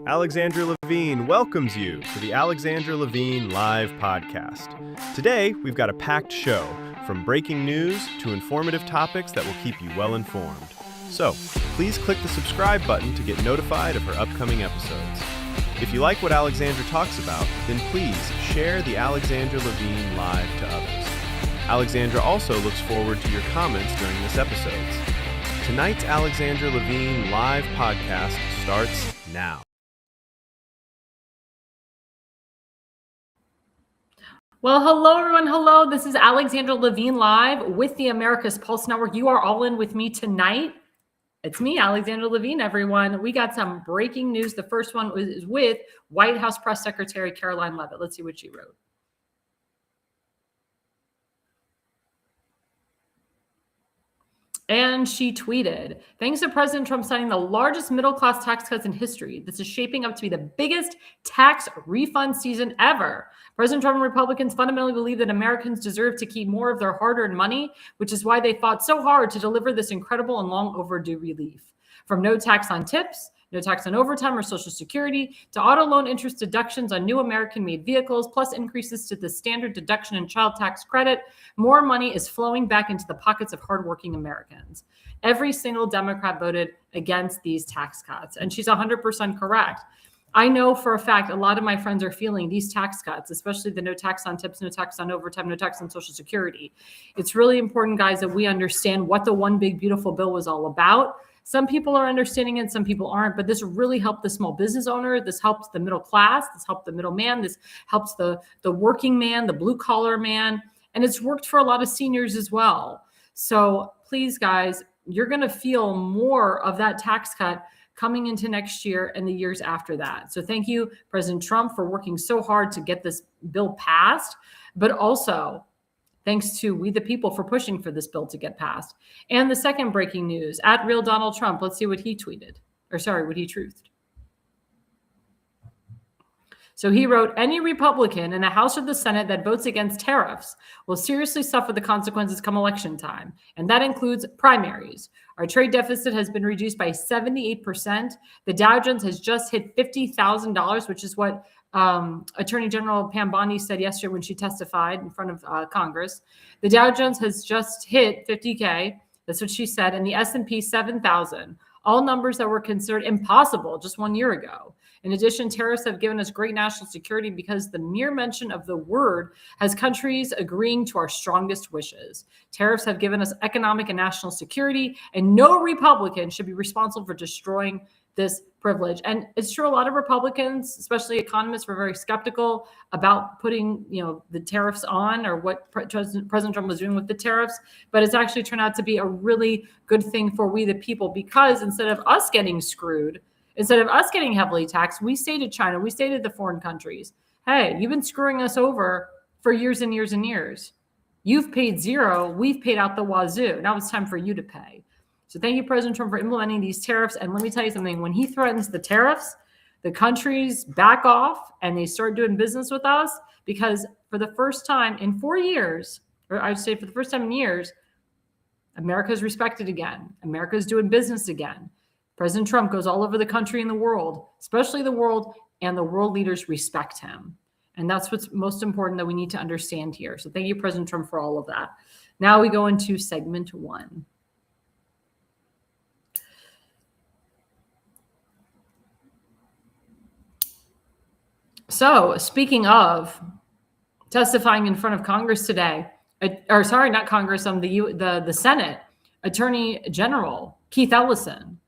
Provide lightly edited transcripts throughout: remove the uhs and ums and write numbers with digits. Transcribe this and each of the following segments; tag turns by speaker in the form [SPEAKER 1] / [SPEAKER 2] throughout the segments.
[SPEAKER 1] Alexandra Levine welcomes you to the Alexandra Levine Live Podcast. Today, we've got a packed show, from breaking news to informative topics that will keep you well informed. So, please click the subscribe button to get notified of her upcoming episodes. If you like what Alexandra talks about, then please share the Alexandra Levine Live to others. Alexandra also looks forward to your comments during this episode. Tonight's Alexandra Levine Live Podcast starts now.
[SPEAKER 2] Well, hello, everyone. Hello. This is Alexandra Levine Live with the America's Pulse Network. You are all in with me tonight. It's me, Alexandra Levine, everyone. We got some breaking news. The first one is with White House Press Secretary Caroline Leavitt. Let's see what she wrote. And she tweeted, thanks to President Trump signing the largest middle-class tax cuts in history, this is shaping up to be the biggest tax refund season ever. President Trump and Republicans fundamentally believe that Americans deserve to keep more of their hard-earned money, which is why they fought so hard to deliver this incredible and long overdue relief. From no tax on tips, no tax on overtime or Social Security, to auto loan interest deductions on new American-made vehicles, plus increases to the standard deduction and child tax credit, more money is flowing back into the pockets of hardworking Americans. Every single Democrat voted against these tax cuts, and she's 100% correct. I know for a fact a lot of my friends are feeling these tax cuts, especially the no tax on tips, no tax on overtime, no tax on Social Security. It's really important, guys, that we understand what the One Big Beautiful Bill was all about. Some people are understanding it, some people aren't, but this really helped the small business owner. This helps the middle class. This helped the middleman. This helps the working man, the blue collar man. And it's worked for a lot of seniors as well. So please, guys, you're going to feel more of that tax cut coming into next year and the years after that. So thank you, President Trump, for working so hard to get this bill passed, but also thanks to We the People for pushing for this bill to get passed. And the second breaking news, at Real Donald Trump, let's see what he tweeted, what he truthed. So he wrote, any Republican in the House or the Senate that votes against tariffs will seriously suffer the consequences come election time. And that includes primaries. Our trade deficit has been reduced by 78%. The Dow Jones has just hit $50,000, which is what Attorney General Pam Bondi said yesterday when she testified in front of Congress. The Dow Jones has just hit 50K. That's what she said. And the S&P 7,000, all numbers that were considered impossible just 1 year ago. In addition, tariffs have given us great national security because the mere mention of the word has countries agreeing to our strongest wishes. Tariffs have given us economic and national security, and no Republican should be responsible for destroying this privilege. And it's true, a lot of Republicans, especially economists, were very skeptical about putting, the tariffs on or what President Trump was doing with the tariffs. But it's actually turned out to be a really good thing for we the people, because instead of us getting screwed, instead of us getting heavily taxed, we say to China, we say to the foreign countries, hey, you've been screwing us over for years and years and years. You've paid zero. We've paid out the wazoo. Now it's time for you to pay. So thank you, President Trump, for implementing these tariffs. And let me tell you something. When he threatens the tariffs, the countries back off and they start doing business with us, because for the first time in 4 years, or I'd say for the first time in years, America's respected again. America's doing business again. President Trump goes all over the country and the world, especially the world, and the world leaders respect him. And that's what's most important that we need to understand here. So thank you, President Trump, for all of that. Now we go into segment one. So speaking of testifying in front of Congress today, not Congress, the Senate, Attorney General Keith Ellison,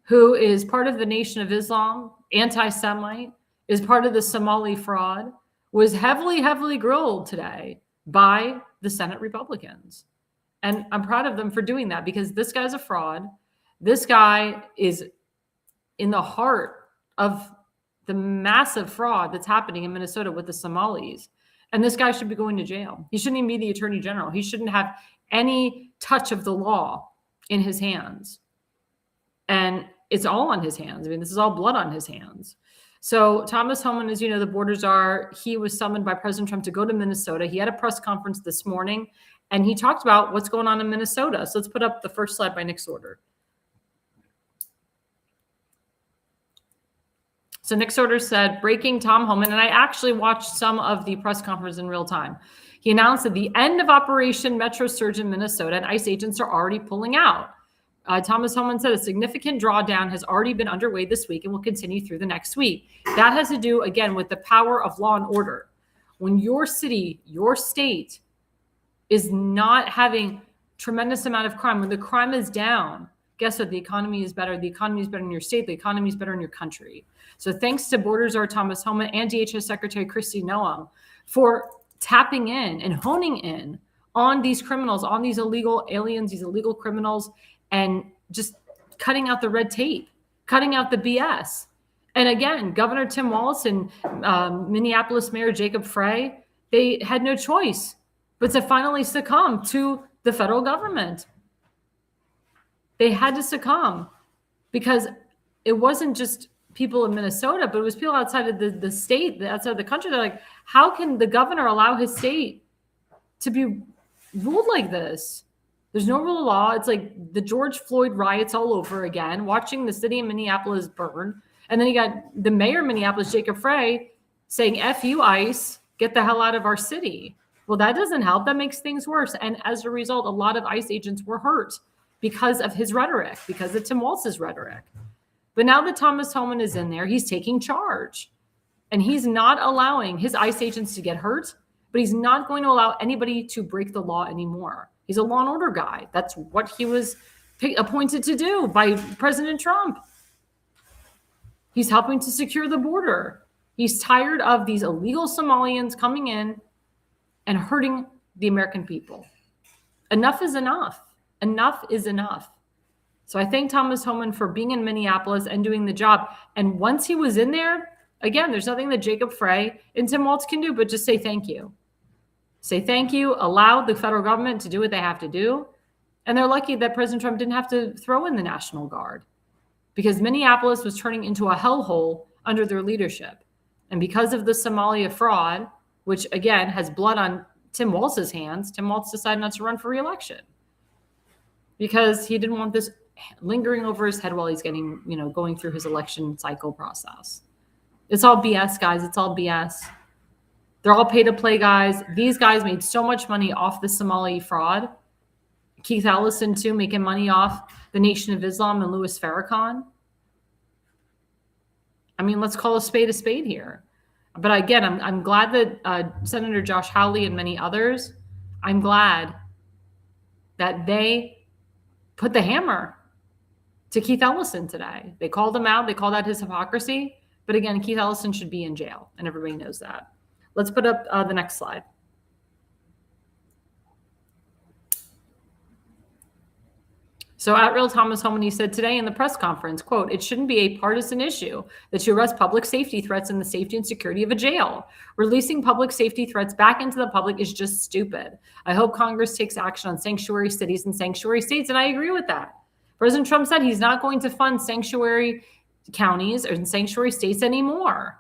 [SPEAKER 2] who is part of the Nation of Islam, anti-Semite, is part of the Somali fraud, was heavily grilled today by the Senate Republicans. And I'm proud of them for doing that, because this guy's a fraud. This guy is in the heart of the massive fraud that's happening in Minnesota with the Somalis. And this guy should be going to jail. He shouldn't even be the Attorney General. He shouldn't have any touch of the law in his hands. And it's all on his hands. I mean, this is all blood on his hands. So Thomas Homan, as you know, the borders are, he was summoned by President Trump to go to Minnesota. He had a press conference this morning, and he talked about what's going on in Minnesota. So let's put up the first slide by Nick's order. So Nick Sorter said, breaking Tom Homan, and I actually watched some of the press conference in real time. He announced at the end of Operation Metro Surge in Minnesota, and ICE agents are already pulling out. Thomas Homan said a significant drawdown has already been underway this week and will continue through the next week. That has to do, again, with the power of law and order. When your city, your state is not having tremendous amount of crime, when the crime is down, guess what? The economy is better. The economy is better in your state. The economy is better in your country. So thanks to Border Czar Thomas Homan and DHS Secretary Kristi Noem for tapping in and honing in on these criminals, on these illegal aliens, these illegal criminals, and just cutting out the red tape, cutting out the BS. And again, Governor Tim Walz and Minneapolis Mayor Jacob Frey, they had no choice but to finally succumb to the federal government. They had to succumb because it wasn't just people in Minnesota, but it was people outside of the state, outside of the country. They're like, how can the governor allow his state to be ruled like this? There's no rule of law. It's like the George Floyd riots all over again, watching the city of Minneapolis burn. And then you got the mayor of Minneapolis, Jacob Frey, saying, F you, ICE, get the hell out of our city. Well, that doesn't help. That makes things worse. And as a result, a lot of ICE agents were hurt because of his rhetoric, because of Tim Walz's rhetoric. But now that Thomas Homan is in there, he's taking charge. And he's not allowing his ICE agents to get hurt, but he's not going to allow anybody to break the law anymore. He's a law and order guy. That's what he was appointed to do by President Trump. He's helping to secure the border. He's tired of these illegal Somalians coming in and hurting the American people. Enough is enough. Enough is enough. So I thank Thomas Homan for being in Minneapolis and doing the job. And once he was in there, again, there's nothing that Jacob Frey and Tim Walz can do but just say thank you. Say thank you, allow the federal government to do what they have to do. And they're lucky that President Trump didn't have to throw in the National Guard because Minneapolis was turning into a hellhole under their leadership. And because of the Somalia fraud, which again has blood on Tim Walz's hands, Tim Walz decided not to run for re-election because he didn't want this lingering over his head while he's getting, going through his election cycle process. It's all BS, guys. It's all BS. They're all pay-to-play guys. These guys made so much money off the Somali fraud. Keith Ellison, too, making money off the Nation of Islam and Louis Farrakhan. I mean, let's call a spade here. But again, I'm glad that Senator Josh Hawley and many others, I'm glad that they put the hammer to Keith Ellison today. They called him out. They called out his hypocrisy. But again, Keith Ellison should be in jail, and everybody knows that. Let's put up the next slide. So @Real Thomas Homan, he said today in the press conference, quote, it shouldn't be a partisan issue that you arrest public safety threats in the safety and security of a jail. Releasing public safety threats back into the public is just stupid. I hope Congress takes action on sanctuary cities and sanctuary states, and I agree with that. President Trump said he's not going to fund sanctuary counties or sanctuary states anymore.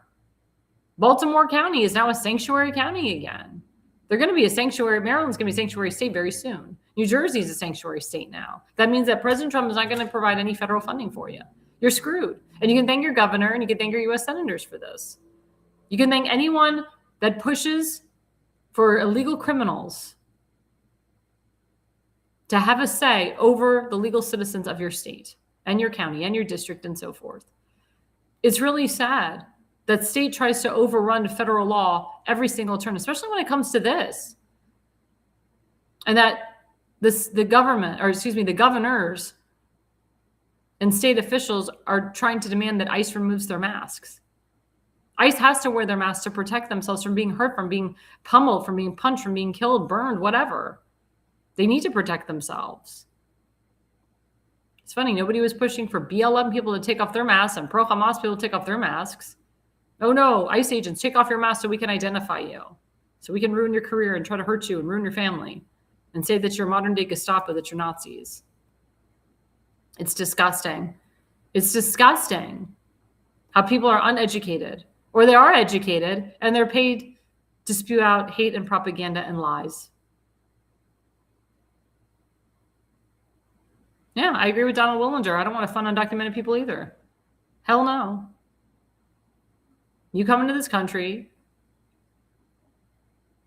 [SPEAKER 2] Baltimore County is now a sanctuary county again. They're going to be a sanctuary. Maryland's going to be a sanctuary state very soon. New Jersey is a sanctuary state now. That means that President Trump is not going to provide any federal funding for you. You're screwed. And you can thank your governor and you can thank your U.S. senators for this. You can thank anyone that pushes for illegal criminals to have a say over the legal citizens of your state and your county and your district and so forth. It's really sad that state tries to overrun federal law every single turn, especially when it comes to this. And that the governors and state officials are trying to demand that ICE removes their masks. ICE has to wear their masks to protect themselves from being hurt, from being pummeled, from being punched, from being killed, burned, whatever. They need to protect themselves. It's funny, nobody was pushing for BLM people to take off their masks and pro-Hamas people to take off their masks. Oh no, ICE agents, take off your mask so we can identify you. So we can ruin your career and try to hurt you and ruin your family and say that you're modern day Gestapo, that you're Nazis. It's disgusting. It's disgusting how people are uneducated, or they are educated and they're paid to spew out hate and propaganda and lies. Yeah, I agree with Donald Willinger. I don't want to fund undocumented people either. Hell no. You come into this country,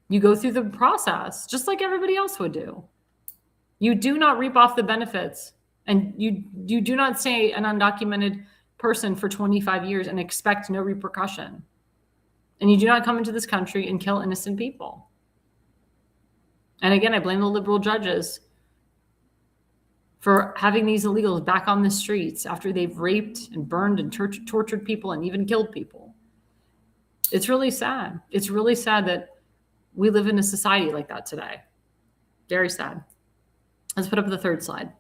[SPEAKER 2] you go through the process just like everybody else would do. You do not reap off the benefits, and you do not stay an undocumented person for 25 years and expect no repercussion. And you do not come into this country and kill innocent people. And again, I blame the liberal judges for having these illegals back on the streets after they've raped and burned and tortured people and even killed people. It's really sad. It's really sad that we live in a society like that today. Very sad. Let's put up the third slide.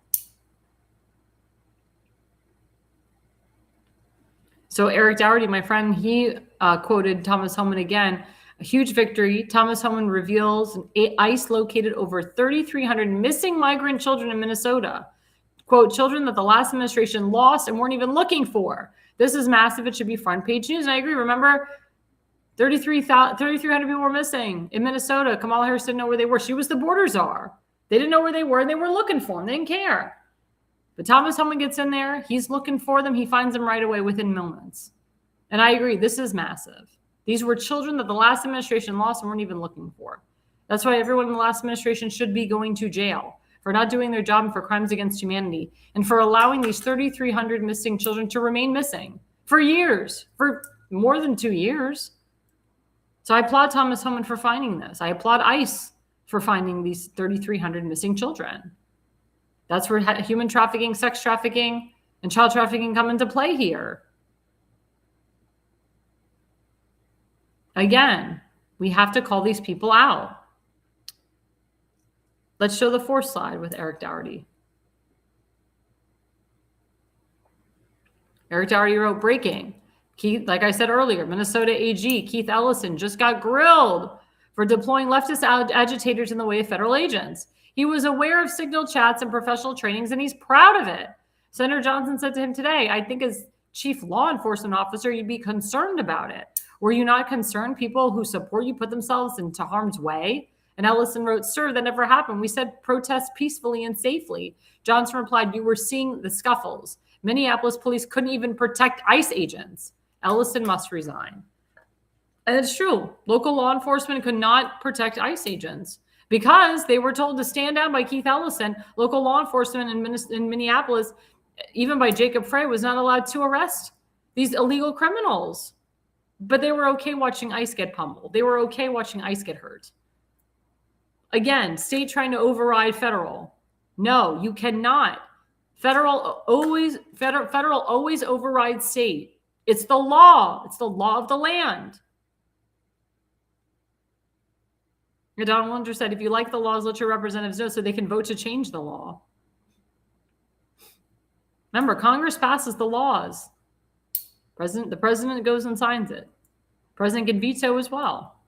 [SPEAKER 2] So Eric Dougherty, my friend, he quoted Thomas Homan again. A huge victory. Thomas Homan reveals ICE located over 3,300 missing migrant children in Minnesota. Quote, children that the last administration lost and weren't even looking for. This is massive. It should be front page news. And I agree. Remember, 3,300 people were missing in Minnesota. Kamala Harris didn't know where they were. She was the border czar. They didn't know where they were, and they were looking for them. They didn't care. But Thomas Homan gets in there. He's looking for them. He finds them right away within moments. And I agree. This is massive. These were children that the last administration lost and weren't even looking for. That's why everyone in the last administration should be going to jail for not doing their job and for crimes against humanity and for allowing these 3,300 missing children to remain missing for years, for more than 2 years. So I applaud Thomas Homan for finding this. I applaud ICE for finding these 3,300 missing children. That's where human trafficking, sex trafficking, and child trafficking come into play here. Again, we have to call these people out. Let's show the fourth slide with Eric Dougherty. Eric Dougherty wrote, breaking. Keith, like I said earlier, Minnesota AG Keith Ellison just got grilled for deploying leftist agitators in the way of federal agents. He was aware of signal chats and professional trainings, and he's proud of it. Senator Johnson said to him today, I think as chief law enforcement officer, you'd be concerned about it. Were you not concerned people who support you put themselves into harm's way? And Ellison wrote, sir, that never happened. We said protest peacefully and safely. Johnson replied, you were seeing the scuffles. Minneapolis police couldn't even protect ICE agents. Ellison must resign. And it's true. Local law enforcement could not protect ICE agents because they were told to stand down by Keith Ellison. Local law enforcement in Minneapolis, even by Jacob Frey, was not allowed to arrest these illegal criminals. But they were okay watching ICE get pummeled. They were okay watching ICE get hurt. Again, state trying to override federal. No, you cannot. Federal always overrides state. It's the law. It's the law of the land. Donald Willinger said, if you like the laws, let your representatives know so they can vote to change the law. Remember, Congress passes the laws. The president goes and signs it. President can veto as well.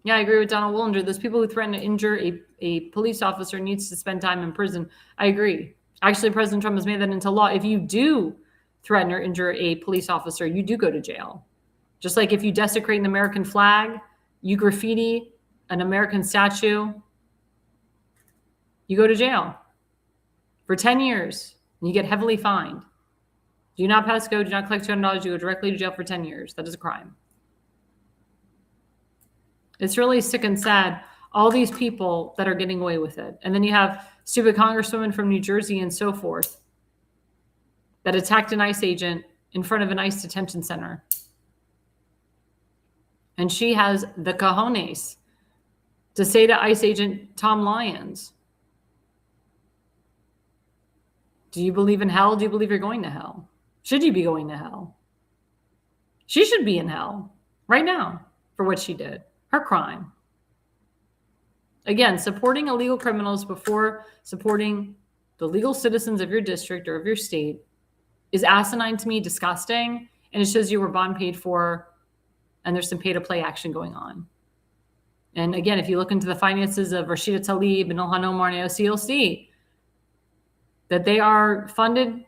[SPEAKER 2] Yeah, I agree with Donald Willinger. Those people who threaten to injure a police officer needs to spend time in prison. I agree. Actually, President Trump has made that into law. If you do threaten or injure a police officer, you do go to jail. Just like if you desecrate an American flag, you graffiti an American statue, you go to jail for 10 years and you get heavily fined. Do not pass go, do not collect $200, you go directly to jail for 10 years. That is a crime. It's really sick and sad, all these people that are getting away with it. And then you have stupid congresswomen from New Jersey and so forth that attacked an ICE agent in front of an ICE detention center. And she has the cojones to say to ICE agent Tom Lyons, do you believe in hell? Do you believe you're going to hell? Should you be going to hell? She should be in hell right now for what she did, her crime. Again, supporting illegal criminals before supporting the legal citizens of your district or of your state is asinine to me, disgusting, and it shows you were bond paid for, and there's some pay-to-play action going on. And again, if you look into the finances of Rashida Tlaib and Ilhan Omar and AOC, you'll see that they are funded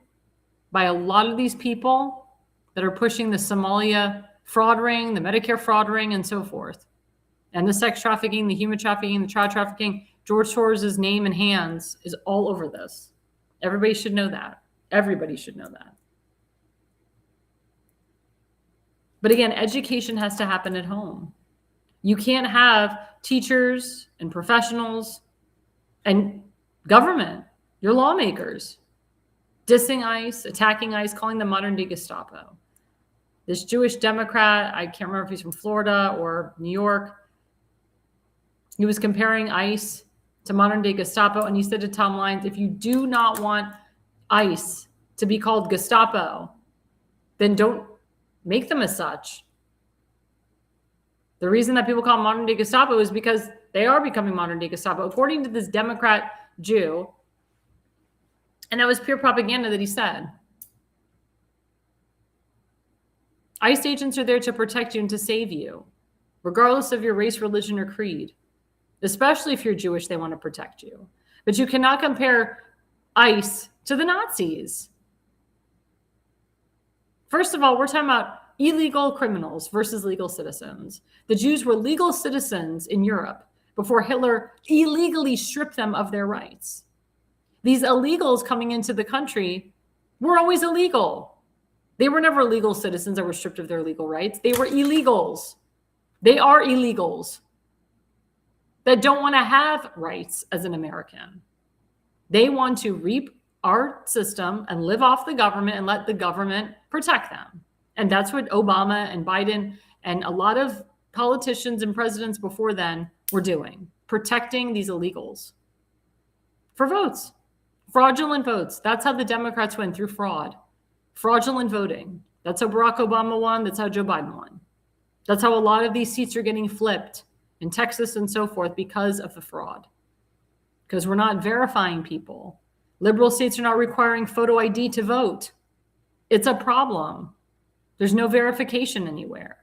[SPEAKER 2] by a lot of these people that are pushing the Somalia fraud ring, the Medicare fraud ring, and so forth. And the sex trafficking, the human trafficking, the child trafficking. George Soros' name and hands is all over this. Everybody should know that. Everybody should know that. But again, education has to happen at home. You can't have teachers and professionals and government, your lawmakers, dissing ICE, attacking ICE, calling them modern day Gestapo. This Jewish Democrat, I can't remember if he's from Florida or New York, he was comparing ICE to modern day Gestapo, and he said to Tom Lyons, if you do not want ICE to be called Gestapo, then don't make them as such. The reason that people call them modern day Gestapo is because they are becoming modern day Gestapo, according to this Democrat Jew. And that was pure propaganda that he said. ICE agents are there to protect you and to save you, regardless of your race, religion, or creed. Especially if you're Jewish, they want to protect you. But you cannot compare ICE to the Nazis. First of all, we're talking about illegal criminals versus legal citizens. The Jews were legal citizens in Europe before Hitler illegally stripped them of their rights. These illegals coming into the country were always illegal. They were never legal citizens that were stripped of their legal rights. They were illegals. They are illegals that don't want to have rights as an American. They want to reap our system and live off the government and let the government protect them. And that's what Obama and Biden and a lot of politicians and presidents before then were doing, protecting these illegals for votes, fraudulent votes. That's how the Democrats win, through fraud, fraudulent voting. That's how Barack Obama won. That's how Joe Biden won. That's how a lot of these seats are getting flipped in Texas and so forth, because of the fraud. Because we're not verifying people. Liberal states are not requiring photo ID to vote. It's a problem. There's no verification anywhere.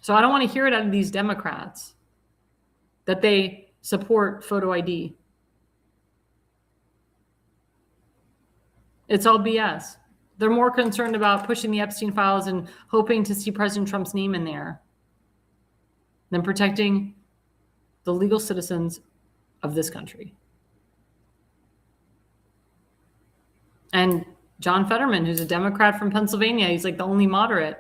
[SPEAKER 2] So I don't want to hear it out of these Democrats that they support photo ID. It's all BS. They're more concerned about pushing the Epstein files and hoping to see President Trump's name in there than protecting the legal citizens of this country. And John Fetterman, who's a Democrat from Pennsylvania, he's like the only moderate.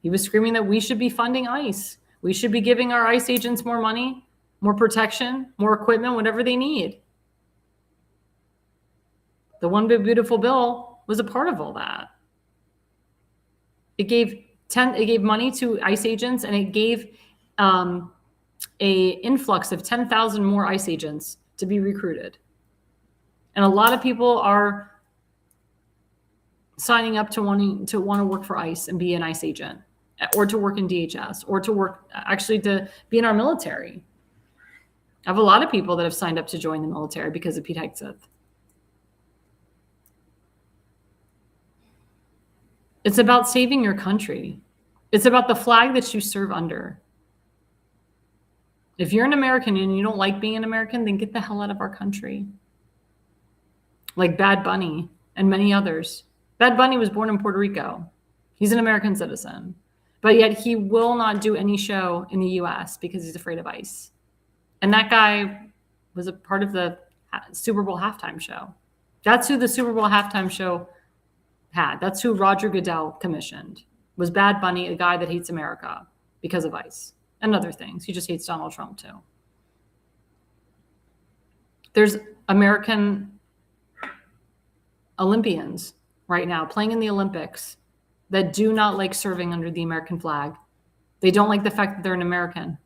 [SPEAKER 2] He was screaming that we should be funding ICE. We should be giving our ICE agents more money, more protection, more equipment, whatever they need. The One Big Beautiful Bill was a part of all that. It gave money to ICE agents, and it gave a influx of 10,000 more ICE agents to be recruited. And a lot of people are signing up to want to work for ICE and be an ICE agent, or to work in DHS, or to work actually to be in our military. I have a lot of people that have signed up to join the military because of Pete Hegseth. It's about saving your country. It's about the flag that you serve under. If you're an American and you don't like being an American, then get the hell out of our country. Like Bad Bunny and many others. Bad Bunny was born in Puerto Rico. He's an American citizen. But yet he will not do any show in the US because he's afraid of ICE. And that guy was a part of the Super Bowl halftime show. That's who the Super Bowl halftime show had. That's who Roger Goodell commissioned, was Bad Bunny, a guy that hates America because of ICE and other things. He just hates Donald Trump too. There's American Olympians right now playing in the Olympics that do not like serving under the American flag. They don't like the fact that they're an American.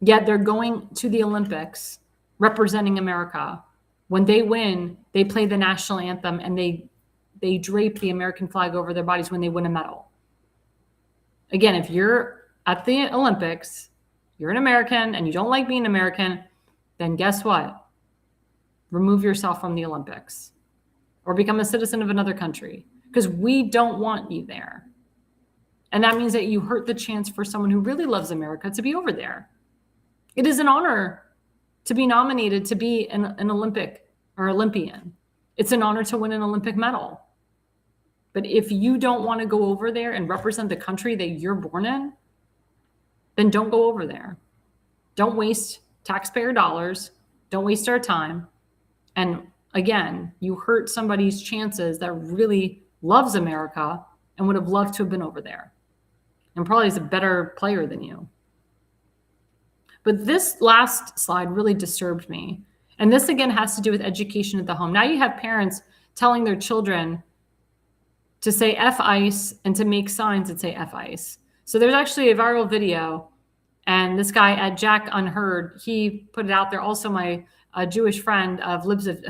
[SPEAKER 2] Yet they're going to the Olympics representing America. When they win, they play the national anthem and they drape the American flag over their bodies when they win a medal. Again, if you're at the Olympics, you're an American and you don't like being American, then guess what? Remove yourself from the Olympics or become a citizen of another country, because we don't want you there. And that means that you hurt the chance for someone who really loves America to be over there. It is an honor to be nominated to be an Olympic or Olympian. It's an honor to win an Olympic medal. But if you don't want to go over there and represent the country that you're born in, then don't go over there. Don't waste taxpayer dollars Don't waste our time. And again, you hurt somebody's chances that really loves America and would have loved to have been over there and probably is a better player than you. But this last slide really disturbed me. And this again has to do with education at the home. Now you have parents telling their children to say F ICE and to make signs that say F ICE. So there's actually a viral video, and this guy at Jack Unheard, he put it out there. Also, my Jewish friend of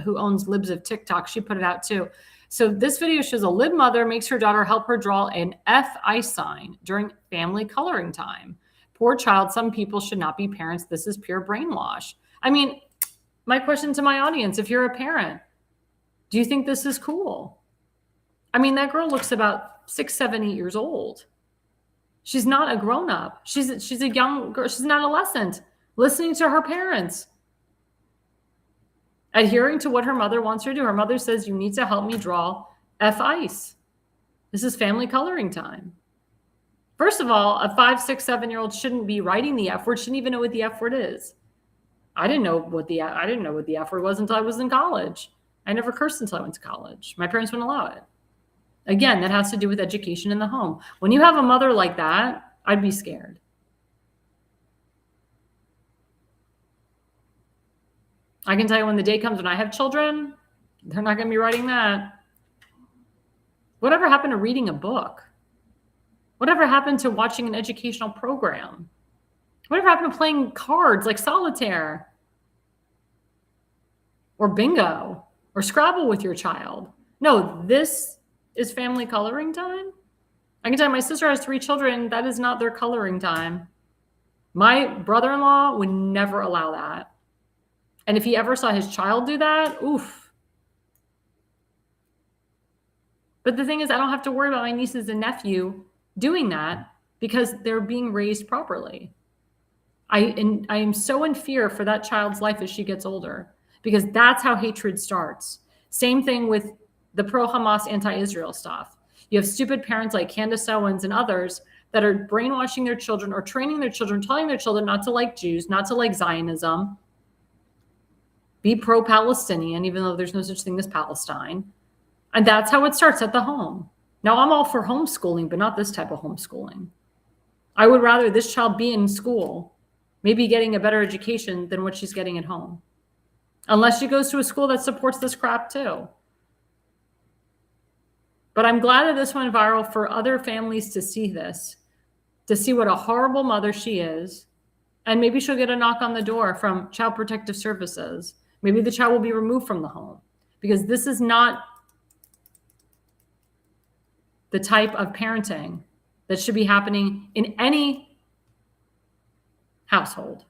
[SPEAKER 2] who owns Libs of TikTok, she put it out too. So this video shows a Lib mother makes her daughter help her draw an F ICE sign during family coloring time. Poor child, some people should not be parents. This is pure brainwash. I mean, my question to my audience, if you're a parent, do you think this is cool? I mean, that girl looks about 6, 7, 8 years old. She's not a grown-up. She's a young girl. She's an adolescent listening to her parents, adhering to what her mother wants her to do. Her mother says, you need to help me draw F ICE. This is family coloring time. First of all, a 5, 6, 7-year-old shouldn't be writing the F word, shouldn't even know what the F word is. I didn't know what the F word was until I was in college. I never cursed until I went to college. My parents wouldn't allow it. Again, that has to do with education in the home. When you have a mother like that, I'd be scared. I can tell you when the day comes when I have children, they're not going to be writing that. Whatever happened to reading a book? Whatever happened to watching an educational program? Whatever happened to playing cards like solitaire or bingo or Scrabble with your child? No, this is family coloring time. I can tell you my sister has 3 children. That is not their coloring time. My brother-in-law would never allow that. And if he ever saw his child do that, oof. But the thing is, I don't have to worry about my nieces and nephew doing that because they're being raised properly. I am so in fear for that child's life as she gets older because that's how hatred starts. Same thing with the pro-Hamas, anti-Israel stuff. You have stupid parents like Candace Owens and others that are brainwashing their children or training their children, telling their children not to like Jews, not to like Zionism, be pro-Palestinian, even though there's no such thing as Palestine. And that's how it starts at the home. Now, I'm all for homeschooling, but not this type of homeschooling. I would rather this child be in school, maybe getting a better education than what she's getting at home. Unless she goes to a school that supports this crap too. But I'm glad that this went viral for other families to see this, to see what a horrible mother she is. And maybe she'll get a knock on the door from Child Protective Services. Maybe the child will be removed from the home because this is not the type of parenting that should be happening in any household.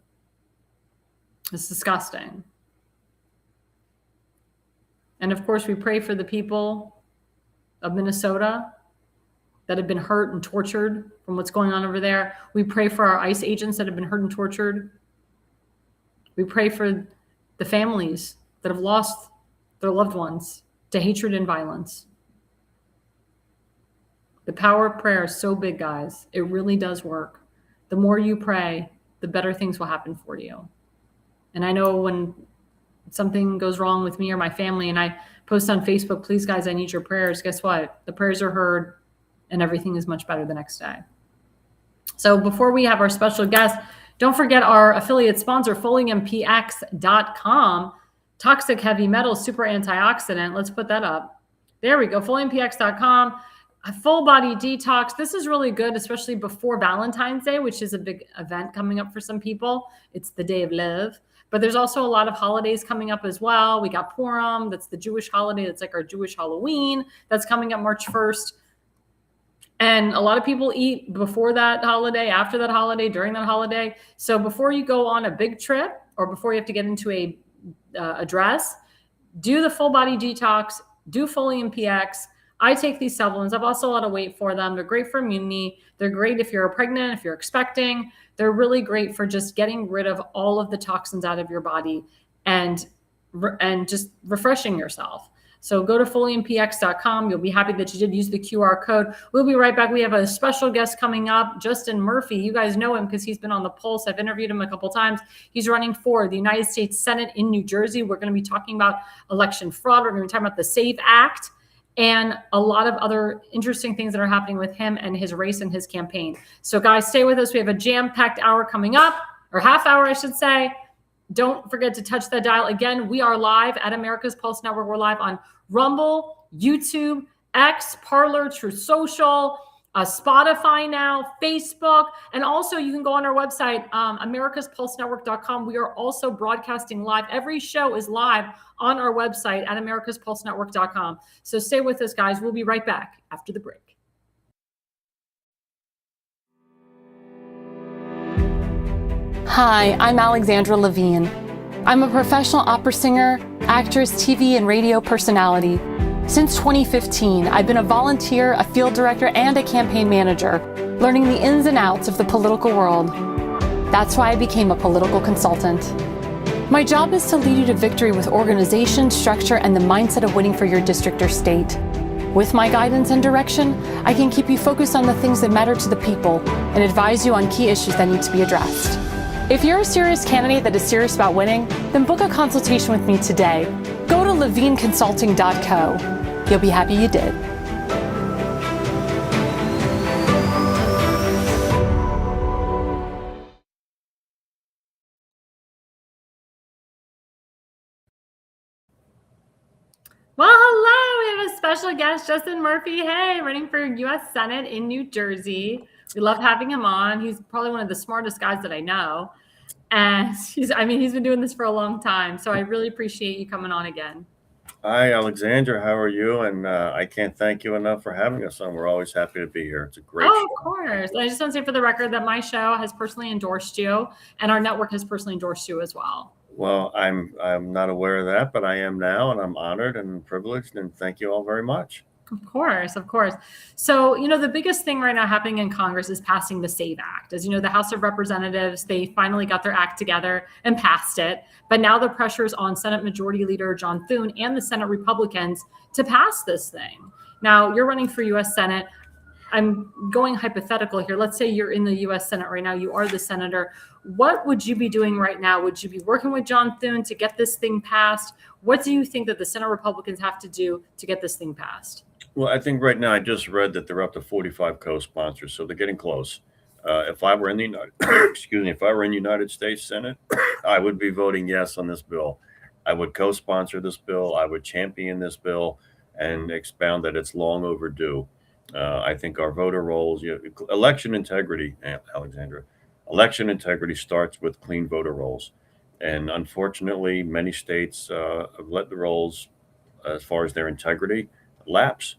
[SPEAKER 2] It's disgusting. And of course, we pray for the people of Minnesota that have been hurt and tortured from what's going on over there. We pray for our ICE agents that have been hurt and tortured. We pray for the families that have lost their loved ones to hatred and violence. The power of prayer is so big, guys. It really does work. The more you pray, the better things will happen for you. And I know when something goes wrong with me or my family and I post on Facebook, please, guys, I need your prayers. Guess what? The prayers are heard and everything is much better the next day. So before we have our special guest, don't forget our affiliate sponsor, FoliumpX.com. Toxic heavy metal, super antioxidant. Let's put that up. There we go, FoliumpX.com. A full body detox. This is really good, especially before Valentine's Day, which is a big event coming up for some people. It's the day of love. But there's also a lot of holidays coming up as well. We got Purim. That's the Jewish holiday. That's like our Jewish Halloween. That's coming up March 1st. And a lot of people eat before that holiday, after that holiday, during that holiday. So before you go on a big trip or before you have to get into a dress, do the full body detox, do Folium PX. I take these supplements. I've lost a lot of weight for them. They're great for immunity. They're great if you're pregnant, if you're expecting. They're really great for just getting rid of all of the toxins out of your body and just refreshing yourself. So go to foliumpx.com. You'll be happy that you did use the QR code. We'll be right back. We have a special guest coming up, Justin Murphy. You guys know him because he's been on the Pulse. I've interviewed him a couple times. He's running for the United States Senate in New Jersey. We're going to be talking about election fraud. We're going to be talking about the SAFE Act and a lot of other interesting things that are happening with him and his race and his campaign. So guys, stay with us. We have a jam-packed hour coming up, or half hour, I should say. Don't forget to touch that dial. Again, we are live at America's Pulse Network. We're live on Rumble, YouTube, X, Parler, Truth Social, Spotify now, Facebook, and also you can go on our website, americaspulsenetwork.com. We are also broadcasting live. Every show is live on our website at americaspulsenetwork.com. So stay with us, guys. We'll be right back after the break.
[SPEAKER 3] Hi, I'm Alexandra Levine. I'm a professional opera singer, actress, TV, and radio personality. Since 2015, I've been a volunteer, a field director, and a campaign manager, learning the ins and outs of the political world. That's why I became a political consultant. My job is to lead you to victory with organization, structure, and the mindset of winning for your district or state. With my guidance and direction, I can keep you focused on the things that matter to the people and advise you on key issues that need to be addressed. If you're a serious candidate that is serious about winning, then book a consultation with me today. Go to levineconsulting.co. You'll be happy you did.
[SPEAKER 2] Well, hello. We have a special guest, Justin Murphy. Hey, running for U.S. Senate in New Jersey. We love having him on. He's probably one of the smartest guys that I know. And he's been doing this for a long time. So I really appreciate you coming on again.
[SPEAKER 4] Hi, Alexandra. How are you? And I can't thank you enough for having us on. We're always happy to be here. It's a great show.
[SPEAKER 2] Of course. I just want to say for the record that my show has personally endorsed you, and our network has personally endorsed you as well.
[SPEAKER 4] Well, I'm not aware of that, but I am now, and I'm honored and privileged, and thank you all very much.
[SPEAKER 2] Of course, of course. So, the biggest thing right now happening in Congress is passing the SAVE Act. As you know, the House of Representatives, they finally got their act together and passed it. But now the pressure is on Senate Majority Leader John Thune and the Senate Republicans to pass this thing. Now, you're running for U.S. Senate. I'm going hypothetical here. Let's say you're in the U.S. Senate right now. You are the senator. What would you be doing right now? Would you be working with John Thune to get this thing passed? What do you think that the Senate Republicans have to do to get this thing passed?
[SPEAKER 4] Well, I think right now I just read that they're up to 45 co-sponsors, so they're getting close. If I were in the United States Senate, I would be voting yes on this bill. I would co-sponsor this bill. I would champion this bill and expound that it's long overdue. I think our voter rolls, election integrity, Alexandra, election integrity starts with clean voter rolls. And unfortunately, many states have let the rolls, as far as their integrity, lapse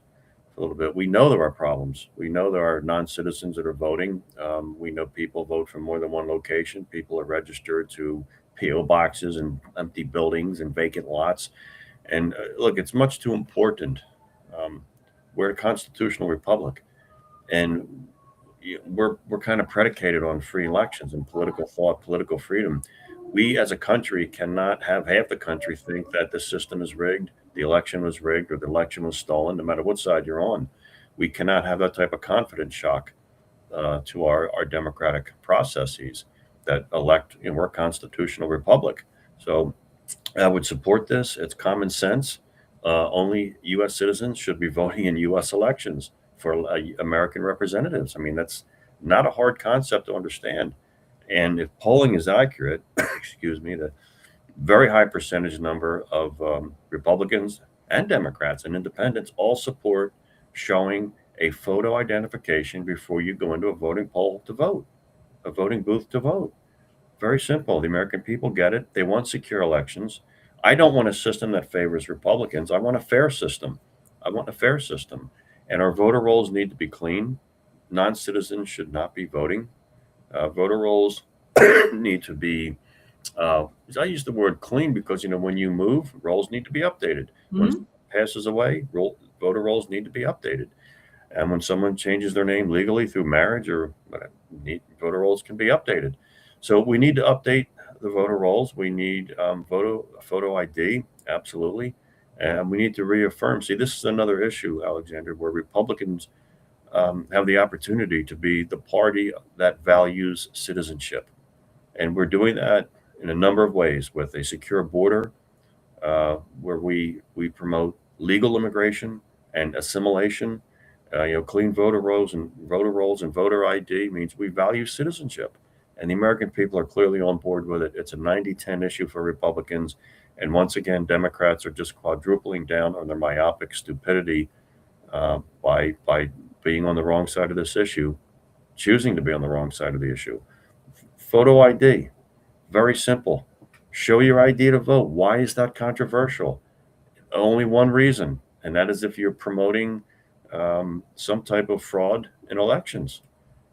[SPEAKER 4] a little bit. We know there are problems. We know there are non-citizens that are voting. We know people vote from more than one location. People are registered to P.O. boxes and empty buildings and vacant lots. And look, it's much too important. We're a constitutional republic, and we're kind of predicated on free elections and political thought, political freedom. We as a country cannot have half the country think that the system is rigged, the election was rigged, or the election was stolen, no matter what side you're on. We cannot have that type of confidence shock to our democratic processes that elect. We're a constitutional republic. So I would support this. It's common sense. Only U.S. citizens should be voting in U.S. elections for American representatives. I mean, that's not a hard concept to understand. And if polling is accurate, the very high percentage number of Republicans and Democrats and independents all support showing a photo identification before you go into a voting poll to vote, a voting booth to vote. Very simple. The American people get it. They want secure elections. I don't want a system that favors Republicans. I want a fair system. And our voter rolls need to be clean. Non-citizens should not be voting. Voter rolls need to be, I use the word clean because, when you move, rolls need to be updated. Mm-hmm. When someone passes away, voter rolls need to be updated. And when someone changes their name legally through marriage or whatever, voter rolls can be updated. So we need to update the voter rolls. We need photo ID, absolutely. And we need to reaffirm. See, this is another issue, Alexander, where Republicans have the opportunity to be the party that values citizenship. And we're doing that in a number of ways with a secure border, where we promote legal immigration and assimilation. Clean voter rolls and voter ID means we value citizenship, and the American people are clearly on board with it. It's a 90-10 issue for Republicans, and once again, Democrats are just quadrupling down on their myopic stupidity by being on the wrong side of this issue, choosing to be on the wrong side of the issue. Photo ID, very simple. Show your ID to vote. Why is that controversial? Only one reason, and that is if you're promoting some type of fraud in elections.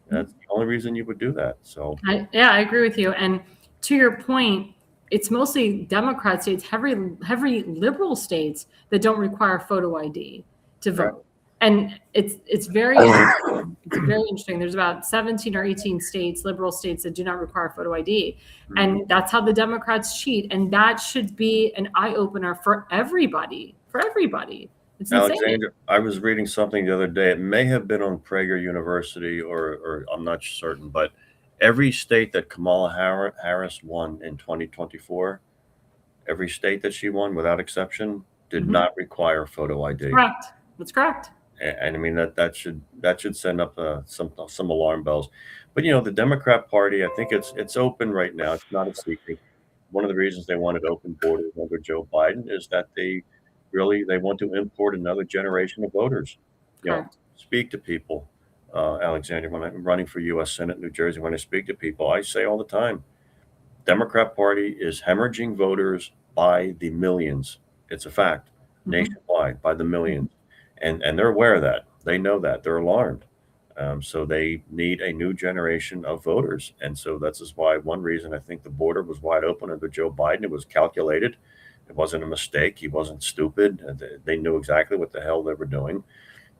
[SPEAKER 4] That's the only reason you would do that. So,
[SPEAKER 2] I agree with you. And to your point, it's mostly Democrat states, heavy liberal states that don't require photo ID to vote. Right. And it's very interesting. There's about 17 or 18 states, liberal states, that do not require photo ID. Mm-hmm. And that's how the Democrats cheat. And that should be an eye opener for everybody. It's
[SPEAKER 4] Alexandra,
[SPEAKER 2] insane.
[SPEAKER 4] I was reading something the other day. It may have been on Prager University, or I'm not certain, but every state that Kamala Harris won in 2024, every state that she won, without exception, did not require photo ID.
[SPEAKER 2] Correct. That's correct.
[SPEAKER 4] And I mean that should send up some alarm bells. But the Democrat Party, I think it's open right now. It's not a secret. One of the reasons they wanted open borders under Joe Biden is that they want to import another generation of voters. Speak to people, Alexander. When I'm running for U.S. Senate, New Jersey, when I speak to people, I say all the time, Democrat Party is hemorrhaging voters by the millions. It's a fact, nationwide, by the millions. And they're aware of that. They know that. They're alarmed. So they need a new generation of voters. And so that's just why one reason I think the border was wide open under Joe Biden. It was calculated. It wasn't a mistake. He wasn't stupid. They knew exactly what the hell they were doing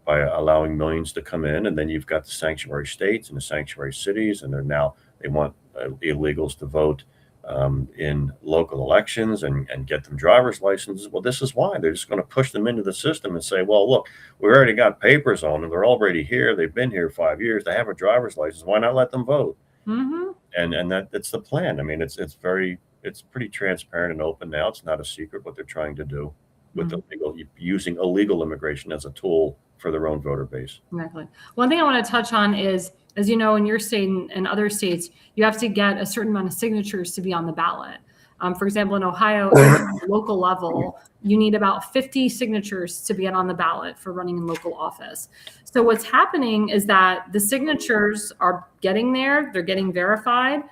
[SPEAKER 4] by allowing millions to come in. And then you've got the sanctuary states and the sanctuary cities, and they want illegals to vote in local elections and get them driver's licenses. Well, this is why they're just going to push them into the system and say, well, look, we already got papers on them. They're already here. They've been here 5 years. They have a driver's license. Why not let them vote? Mm-hmm. And that's the plan. I mean, it's pretty transparent and open now. It's not a secret what they're trying to do with using illegal immigration as a tool for their own voter base.
[SPEAKER 2] Exactly. One thing I want to touch on is, as you know, in your state and other states, you have to get a certain amount of signatures to be on the ballot. For example, in Ohio, at the local level, you need about 50 signatures to get on the ballot for running in local office. So what's happening is that the signatures are getting there, they're getting verified,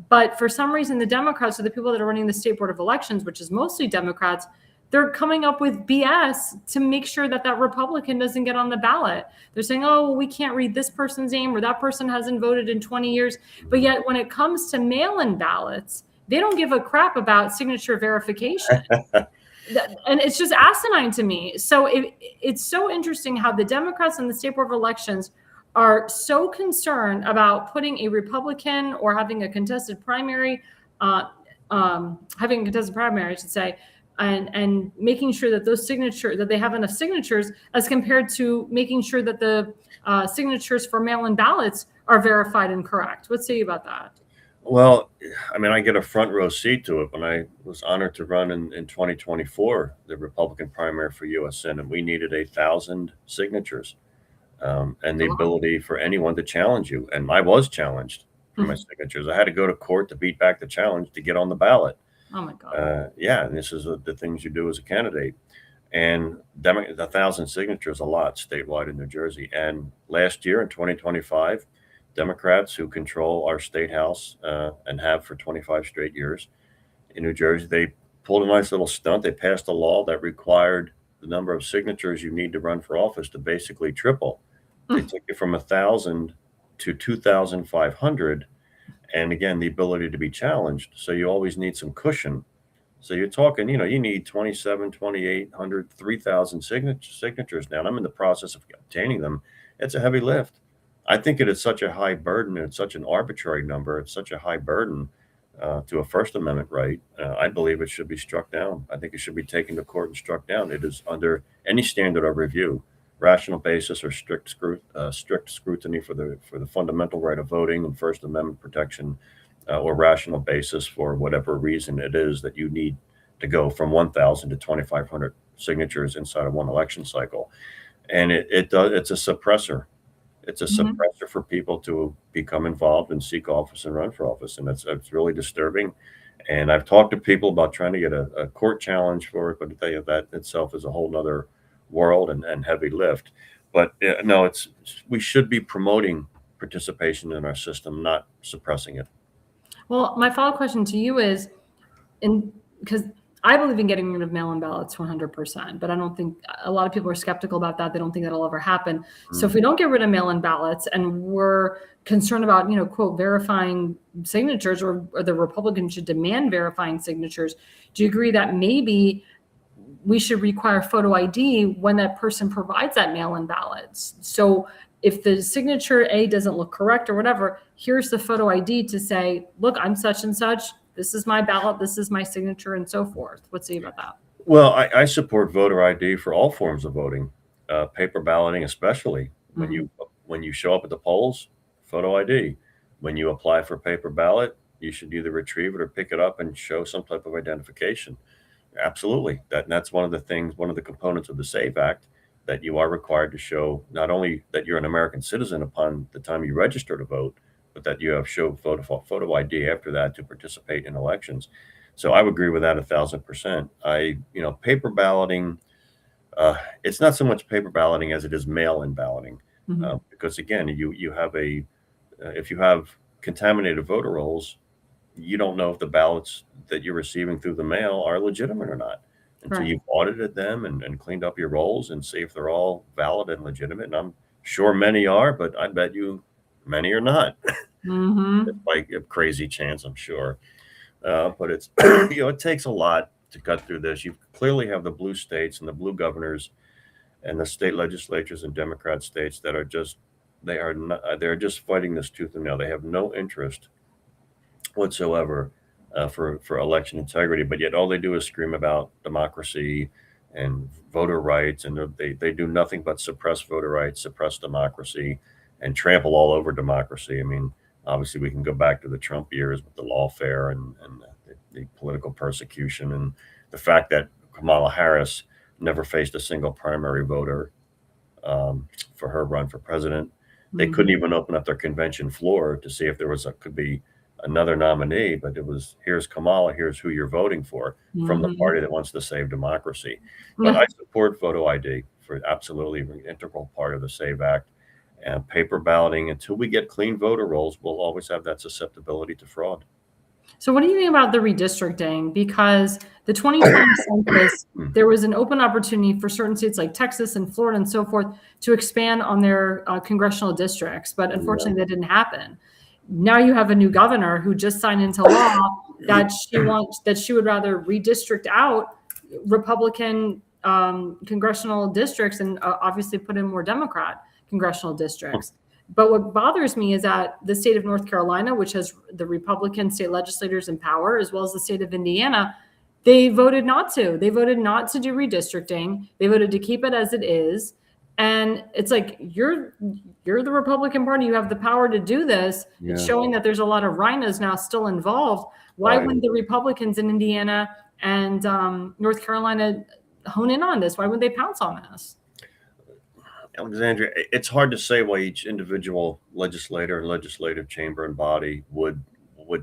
[SPEAKER 2] but for some reason, the Democrats, or the people that are running the State Board of Elections, which is mostly Democrats, they're coming up with BS to make sure that Republican doesn't get on the ballot. They're saying, oh, well, we can't read this person's name, or that person hasn't voted in 20 years. But yet when it comes to mail-in ballots, they don't give a crap about signature verification. And it's just asinine to me. So it's so interesting how the Democrats and the State Board of Elections are so concerned about putting a Republican or having a contested primary, I should say, and making sure that that they have enough signatures, as compared to making sure that the signatures for mail-in ballots are verified and correct. What say you about that?
[SPEAKER 4] Well, I mean, I get a front row seat to it. When I was honored to run in 2024, the Republican primary for U.S. Senate, we needed 1,000 signatures and the ability for anyone to challenge you. And I was challenged for my signatures. I had to go to court to beat back the challenge to get on the ballot.
[SPEAKER 2] Oh my God.
[SPEAKER 4] And this is the things you do as a candidate. And 1,000 signatures, a lot statewide in New Jersey. And last year in 2025, Democrats who control our state house and have for 25 straight years in New Jersey, they pulled a nice little stunt. They passed a law that required the number of signatures you need to run for office to basically triple. They took it from 1,000 to 2,500. And again, the ability to be challenged. So you always need some cushion. So you're talking, you need 27, 2,800, 3,000 signatures now. And I'm in the process of obtaining them. It's a heavy lift. I think it is such a high burden. It's such an arbitrary number. It's such a high burden to a First Amendment right, I believe it should be struck down. I think it should be taken to court and struck down. It is under any standard of review, rational basis or strict scrutiny for the fundamental right of voting and First Amendment protection, or rational basis for whatever reason it is that you need to go from 1,000 to 2,500 signatures inside of one election cycle. And it's a suppressor. It's a
[SPEAKER 2] Mhm.
[SPEAKER 4] suppressor for people to become involved and seek office and run for office. And it's really disturbing. And I've talked to people about trying to get a court challenge for it, but I tell you, that itself is a whole nother world and heavy lift. But no, we should be promoting participation in our system, not suppressing it.
[SPEAKER 2] Well, my follow-up question to you is, because I believe in getting rid of mail-in ballots 100%, but I don't think a lot of people are skeptical about that. They don't think that'll ever happen. So if we don't get rid of mail-in ballots and we're concerned about, quote, verifying signatures, or the Republicans should demand verifying signatures, do you agree that maybe we should require photo ID when that person provides that mail-in ballots? So if the signature A doesn't look correct or whatever, here's the photo ID to say, look, I'm such and such. This is my ballot. This is my signature, and so forth. What say you about that?
[SPEAKER 4] Well, I support voter ID for all forms of voting, paper balloting especially. When you show up at the polls, photo ID. When you apply for paper ballot, you should either retrieve it or pick it up and show some type of identification. Absolutely. That's one of the components of the SAVE Act, that you are required to show not only that you're an American citizen upon the time you register to vote, but that you have show photo ID after that to participate in elections. So I would agree with that 1,000%. Paper balloting, it's not so much paper balloting as it is mail-in balloting, because again, you have if you have contaminated voter rolls, you don't know if the ballots that you're receiving through the mail are legitimate or not until
[SPEAKER 2] Right.
[SPEAKER 4] you've audited them and cleaned up your rolls and see if they're all valid and legitimate. And I'm sure many are, but I bet you many are not.
[SPEAKER 2] Mm-hmm.
[SPEAKER 4] It's like a crazy chance, I'm sure. But it's, it takes a lot to cut through this. You clearly have the blue states and the blue governors and the state legislatures in Democrat states that they're just fighting this tooth and nail. They have no interest whatsoever for election integrity, but yet all they do is scream about democracy and voter rights, and they do nothing but suppress voter rights, suppress democracy, and trample all over democracy. I mean, obviously, we can go back to the Trump years with the lawfare and the political persecution, and the fact that Kamala Harris never faced a single primary voter for her run for president. They couldn't even open up their convention floor to see if there could be another nominee, but it was, here's Kamala, here's who you're voting for, from the party that wants to save democracy. But I support photo ID for absolutely an integral part of the SAVE Act. And paper balloting, until we get clean voter rolls, we'll always have that susceptibility to fraud.
[SPEAKER 2] So what do you think about the redistricting? Because the 2020 census, there was an open opportunity for certain states like Texas and Florida and so forth to expand on their congressional districts, but unfortunately that didn't happen. Now you have a new governor who just signed into law that she would rather redistrict out Republican congressional districts and obviously put in more Democrat congressional districts. But what bothers me is that the state of North Carolina, which has the Republican state legislators in power, as well as the state of Indiana, they voted not to. They voted not to do redistricting. They voted to keep it as it is. And it's like, you're the Republican Party. You have the power to do this.
[SPEAKER 4] Yeah.
[SPEAKER 2] It's showing that there's a lot of rhinos now still involved. Why wouldn't the Republicans in Indiana and North Carolina hone in on this? Why wouldn't they pounce on this?
[SPEAKER 4] Alexandra, it's hard to say why each individual legislator and legislative chamber and body would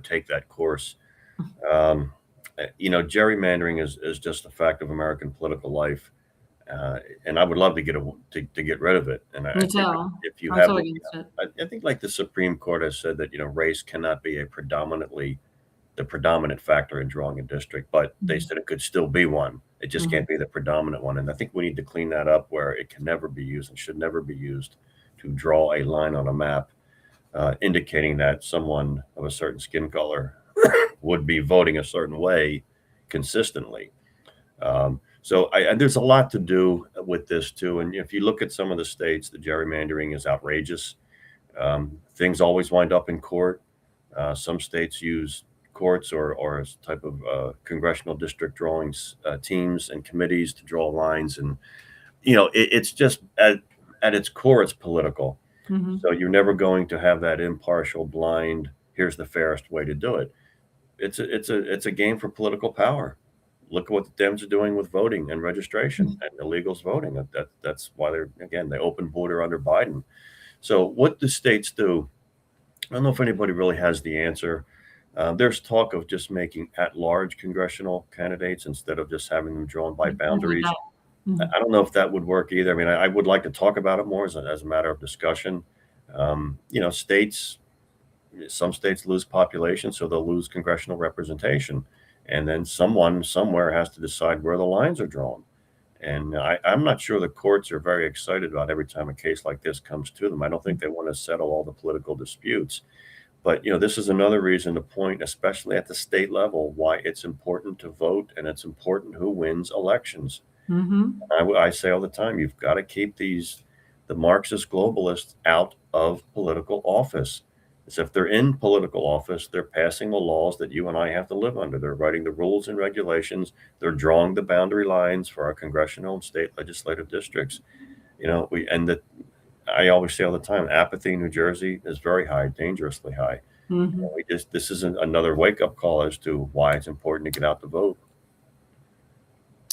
[SPEAKER 4] take that course. Gerrymandering is just a fact of American political life, and I would love to get rid of it. And I think if you have, I think like the Supreme Court has said that race cannot be the predominant factor in drawing a district, but they said it could still be one. It just can't be the predominant one. And I think we need to clean that up, where it can never be used and should never be used to draw a line on a map indicating that someone of a certain skin color would be voting a certain way consistently. So there's a lot to do with this too. And if you look at some of the states, the gerrymandering is outrageous. Things always wind up in court. Some states use courts or as type of congressional district drawings teams and committees to draw lines. And, it's just at its core, it's political.
[SPEAKER 2] Mhm.
[SPEAKER 4] So you're never going to have that impartial, blind, here's the fairest way to do it. It's a game for political power. Look at what the Dems are doing with voting and registration and illegals voting. That's why they open border under Biden. So what do states do? I don't know if anybody really has the answer. There's talk of just making at-large congressional candidates instead of just having them drawn by boundaries.
[SPEAKER 2] Mhm.
[SPEAKER 4] I don't know if that would work either. I mean, I would like to talk about it more as a matter of discussion. Some states lose population, so they'll lose congressional representation. And then someone somewhere has to decide where the lines are drawn. And I'm not sure the courts are very excited about every time a case like this comes to them. I don't think they want to settle all the political disputes. But, this is another reason to point, especially at the state level, why it's important to vote and it's important who wins elections.
[SPEAKER 2] Mhm.
[SPEAKER 4] I say all the time, you've got to keep the Marxist globalists out of political office. As if they're in political office, they're passing the laws that you and I have to live under. They're writing the rules and regulations. They're drawing the boundary lines for our congressional and state legislative districts. I always say all the time, apathy in New Jersey is very high, dangerously high.
[SPEAKER 2] Mhm.
[SPEAKER 4] This is another wake-up call as to why it's important to get out to vote.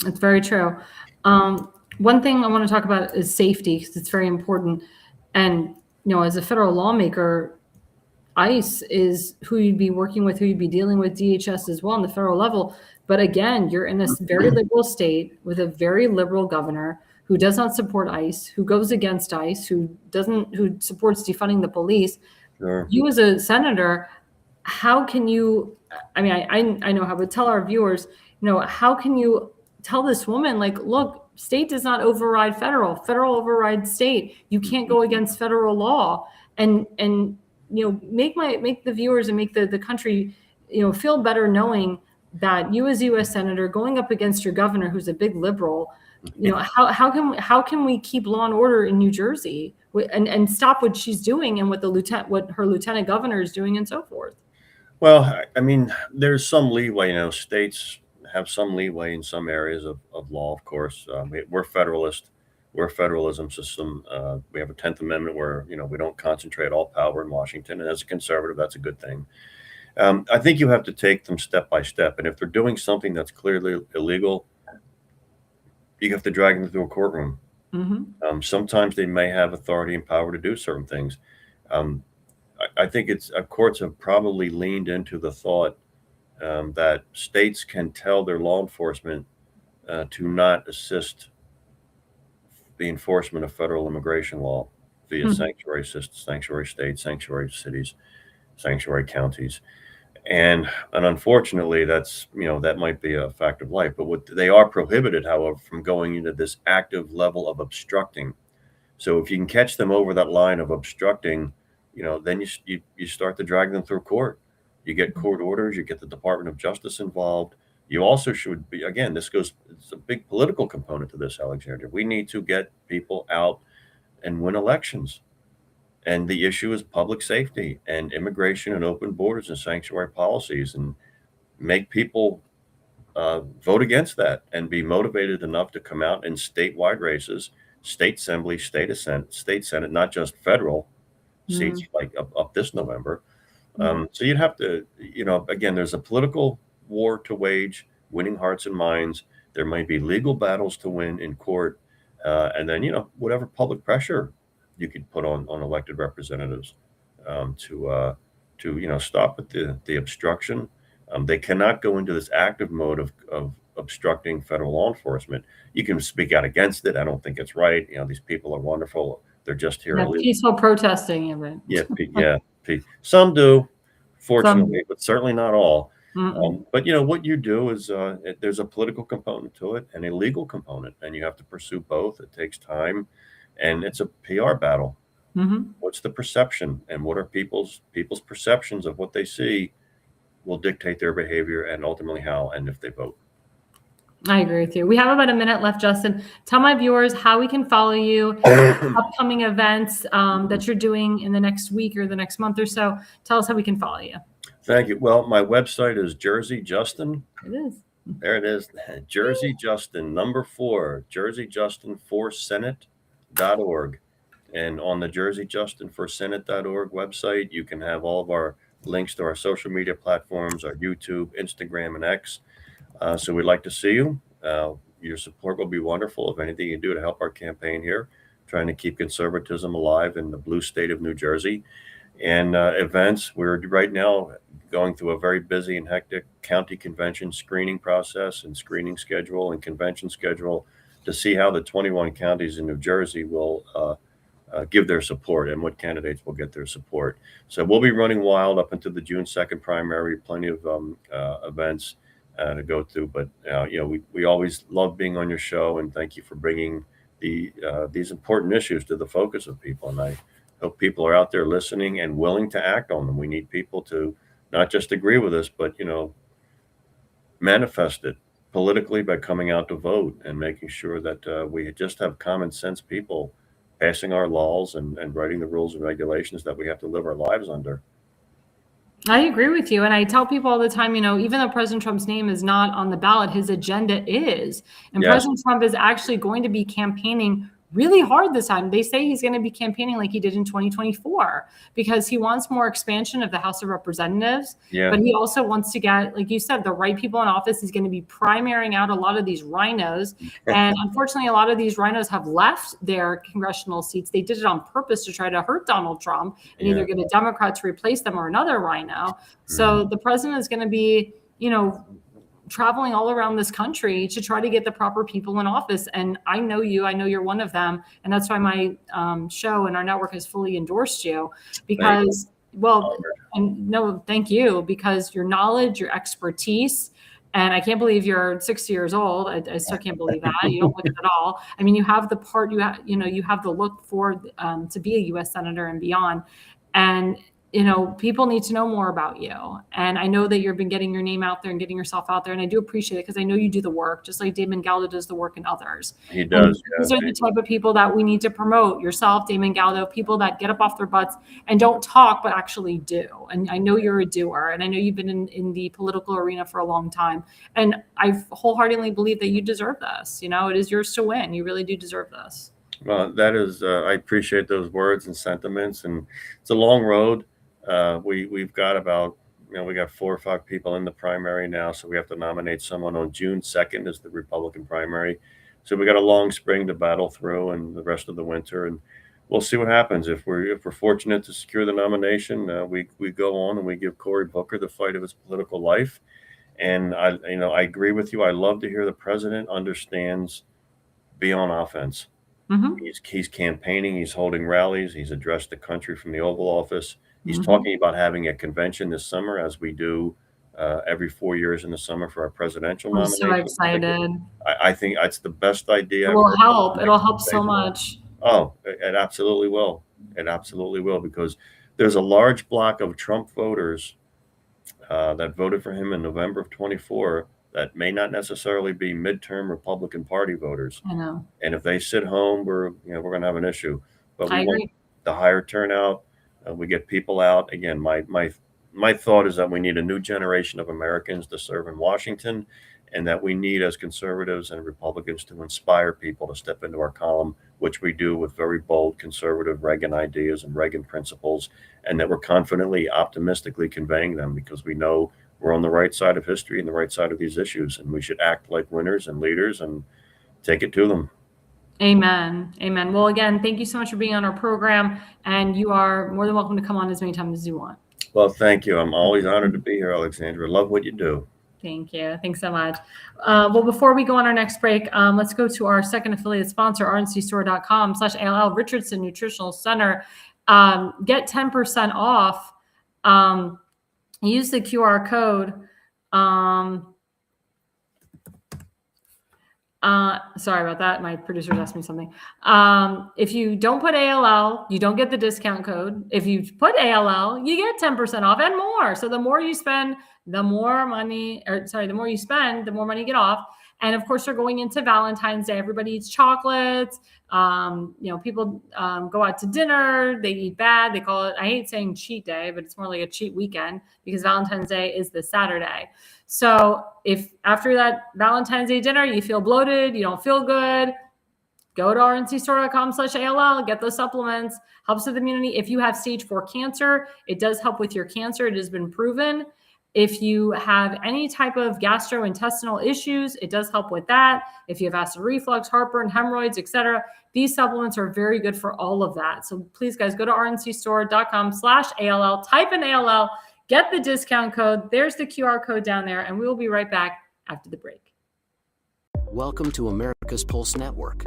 [SPEAKER 2] It's very true. One thing I want to talk about is safety, because it's very important. And, as a federal lawmaker, ICE is who you'd be working with, who you'd be dealing with, DHS as well on the federal level. But again, you're in this very liberal state with a very liberal governor who does not support ICE, who goes against ICE, who supports defunding the police.
[SPEAKER 4] Sure.
[SPEAKER 2] You as a senator, how can you, I mean, I know how, but tell our viewers, how can you tell this woman, like, look, state does not override federal overrides state. You can't go against federal law and make the viewers and make the country, feel better knowing that you as U.S. Senator going up against your governor, who's a big liberal, how can we keep law and order in New Jersey and stop what she's doing and what her lieutenant governor is doing and so forth?
[SPEAKER 4] Well, I mean, there's some leeway. States have some leeway in some areas of law, of course. We're federalist. We're a federalism system. We have a 10th Amendment where, we don't concentrate all power in Washington. And as a conservative, that's a good thing. I think you have to take them step by step. And if they're doing something that's clearly illegal, you have to drag them through a courtroom.
[SPEAKER 2] Mm-hmm.
[SPEAKER 4] Sometimes they may have authority and power to do certain things. I think courts have probably leaned into the thought that states can tell their law enforcement to not assist the enforcement of federal immigration law via sanctuary states, sanctuary cities, sanctuary counties. And unfortunately, that might be a fact of life. But they are prohibited, however, from going into this active level of obstructing. So if you can catch them over that line of obstructing, then you start to drag them through court. You get court orders. You get the Department of Justice involved. You also should be, again, it's a big political component to this, Alexandra. We need to get people out and win elections. And the issue is public safety and immigration and open borders and sanctuary policies, and make people vote against that and be motivated enough to come out in statewide races, state assembly, state senate, not just federal seats like up this November. So you'd have to, again, there's a political war to wage, winning hearts and minds. There might be legal battles to win in court. And then, whatever public pressure you could put on elected representatives to stop with the obstruction. They cannot go into this active mode of obstructing federal law enforcement. You can speak out against it. I don't think it's right. These people are wonderful. They're just here.
[SPEAKER 2] Peaceful protesting of it.
[SPEAKER 4] Yeah. Some do, fortunately, but certainly not all. But what you do is there's a political component to it and a legal component, and you have to pursue both. It takes time, and it's a PR battle. What's the perception, and what are people's perceptions of what they see will dictate their behavior and ultimately how and if they vote.
[SPEAKER 2] I agree with you. We have about a minute left, Justin. Tell my viewers how we can follow you, upcoming events that you're doing in the next week or the next month or so. Tell us how we can follow you.
[SPEAKER 4] Thank you. Well, my website is Jersey Justin.
[SPEAKER 2] It is.
[SPEAKER 4] There it is. Jersey Justin, number 4, JerseyJustin4Senate.org. And on the JerseyJustin4Senate.org website, you can have all of our links to our social media platforms, our YouTube, Instagram, and X. So we'd like to see you. Your support will be wonderful. If anything you do to help our campaign here, trying to keep conservatism alive in the blue state of New Jersey. And events, we're right now going through a very busy and hectic county convention screening process and screening schedule and convention schedule to see how the 21 counties in New Jersey will give their support and what candidates will get their support. So we'll be running wild up until the June 2nd primary, plenty of events to go through. But we always love being on your show, and thank you for bringing these important issues to the focus of people. And I hope people are out there listening and willing to act on them. We need people to not just agree with us, but manifest it politically by coming out to vote and making sure that we just have common sense people passing our laws and writing the rules and regulations that we have to live our lives under.
[SPEAKER 2] I agree with you. And I tell people all the time, even though President Trump's name is not on the ballot, his agenda is. And
[SPEAKER 4] Yes.
[SPEAKER 2] President Trump is actually going to be campaigning really hard this time. They say he's going to be campaigning like he did in 2024 because he wants more expansion of the House of Representatives.
[SPEAKER 4] Yeah.
[SPEAKER 2] But he also wants to get, like you said, the right people in office. He's going to be primarying out a lot of these rhinos. And unfortunately, a lot of these rhinos have left their congressional seats. They did it on purpose to try to hurt Donald Trump and either get a Democrat to replace them or another rhino. So the president is going to be, traveling all around this country to try to get the proper people in office. And I know you're one of them. And that's why my show and our network has fully endorsed you because, thank you, because your knowledge, your expertise, and I can't believe you're 60 years old. I still can't believe that. You don't look it at all. I mean, you have the part, you have the look for to be a U.S. Senator and beyond. And people need to know more about you. And I know that you've been getting your name out there and getting yourself out there. And I do appreciate it because I know you do the work, just like Damon Galdo does the work in others.
[SPEAKER 4] He does.
[SPEAKER 2] These are the type of people that we need to promote. Yourself, Damon Galdo, people that get up off their butts and don't talk, but actually do. And I know you're a doer. And I know you've been in the political arena for a long time. And I wholeheartedly believe that you deserve this. It is yours to win. You really do deserve this.
[SPEAKER 4] Well, that is, I appreciate those words and sentiments. And it's a long road. We've got about, we got 4 or 5 people in the primary now. So we have to nominate someone on June 2nd as the Republican primary. So we got a long spring to battle through and the rest of the winter. And we'll see what happens. If we're fortunate to secure the nomination, we go on and we give Cory Booker the fight of his political life. And I agree with you. I love to hear the president understands be on offense.
[SPEAKER 2] Mm-hmm.
[SPEAKER 4] He's campaigning. He's holding rallies. He's addressed the country from the Oval Office. He's talking about having a convention this summer, as we do every 4 years in the summer for our presidential
[SPEAKER 2] I'm
[SPEAKER 4] nomination.
[SPEAKER 2] so excited.
[SPEAKER 4] I think that's the best idea.
[SPEAKER 2] It will help. It'll help so much.
[SPEAKER 4] Oh, it absolutely will. It absolutely will, because there's a large block of Trump voters that voted for him in November of 24 that may not necessarily be midterm Republican Party voters.
[SPEAKER 2] I know.
[SPEAKER 4] And if they sit home, we're going to have an issue. But
[SPEAKER 2] I
[SPEAKER 4] we want
[SPEAKER 2] agree.
[SPEAKER 4] the higher turnout. We get people out. Again, my thought is that we need a new generation of Americans to serve in Washington, and that we need, as conservatives and Republicans, to inspire people to step into our column, which we do with very bold conservative Reagan ideas and Reagan principles, and that we're confidently, optimistically conveying them, because we know we're on the right side of history and the right side of these issues, and we should act like winners and leaders and take it to them.
[SPEAKER 2] Amen. Amen. Well, again, thank you so much for being on our program, and you are more than welcome to come on as many times as you want.
[SPEAKER 4] Well, thank you. I'm always honored to be here, Alexandra. Love what you do.
[SPEAKER 2] Thank you. Thanks so much. Well, before we go on our next break, let's go to our second affiliate sponsor, rncstore.com/ALL Richardson Nutritional Center. Get 10% off. Use the QR code. Sorry about that. My producers asked me something. If you don't put ALL, you don't get the discount code. If you put ALL, you get 10% off and more. So the more you spend, the more money you spend, the more money you get off. And of course, we're going into Valentine's Day. Everybody eats chocolates. People go out to dinner. They eat bad. They call it, I hate saying cheat day, but it's more like a cheat weekend because Valentine's Day is this Saturday. So if after that Valentine's Day dinner, you feel bloated, you don't feel good, go to rncstore.com/ALL, get those supplements, helps with immunity. If you have stage 4 cancer, it does help with your cancer. It has been proven. If you have any type of gastrointestinal issues, it does help with that. If you have acid reflux, heartburn, hemorrhoids, etc., these supplements are very good for all of that. So please, guys, go to rncstore.com/ALL, type in ALL, get the discount code. There's the QR code down there, and we will be right back after the break.
[SPEAKER 5] Welcome to America's Pulse Network.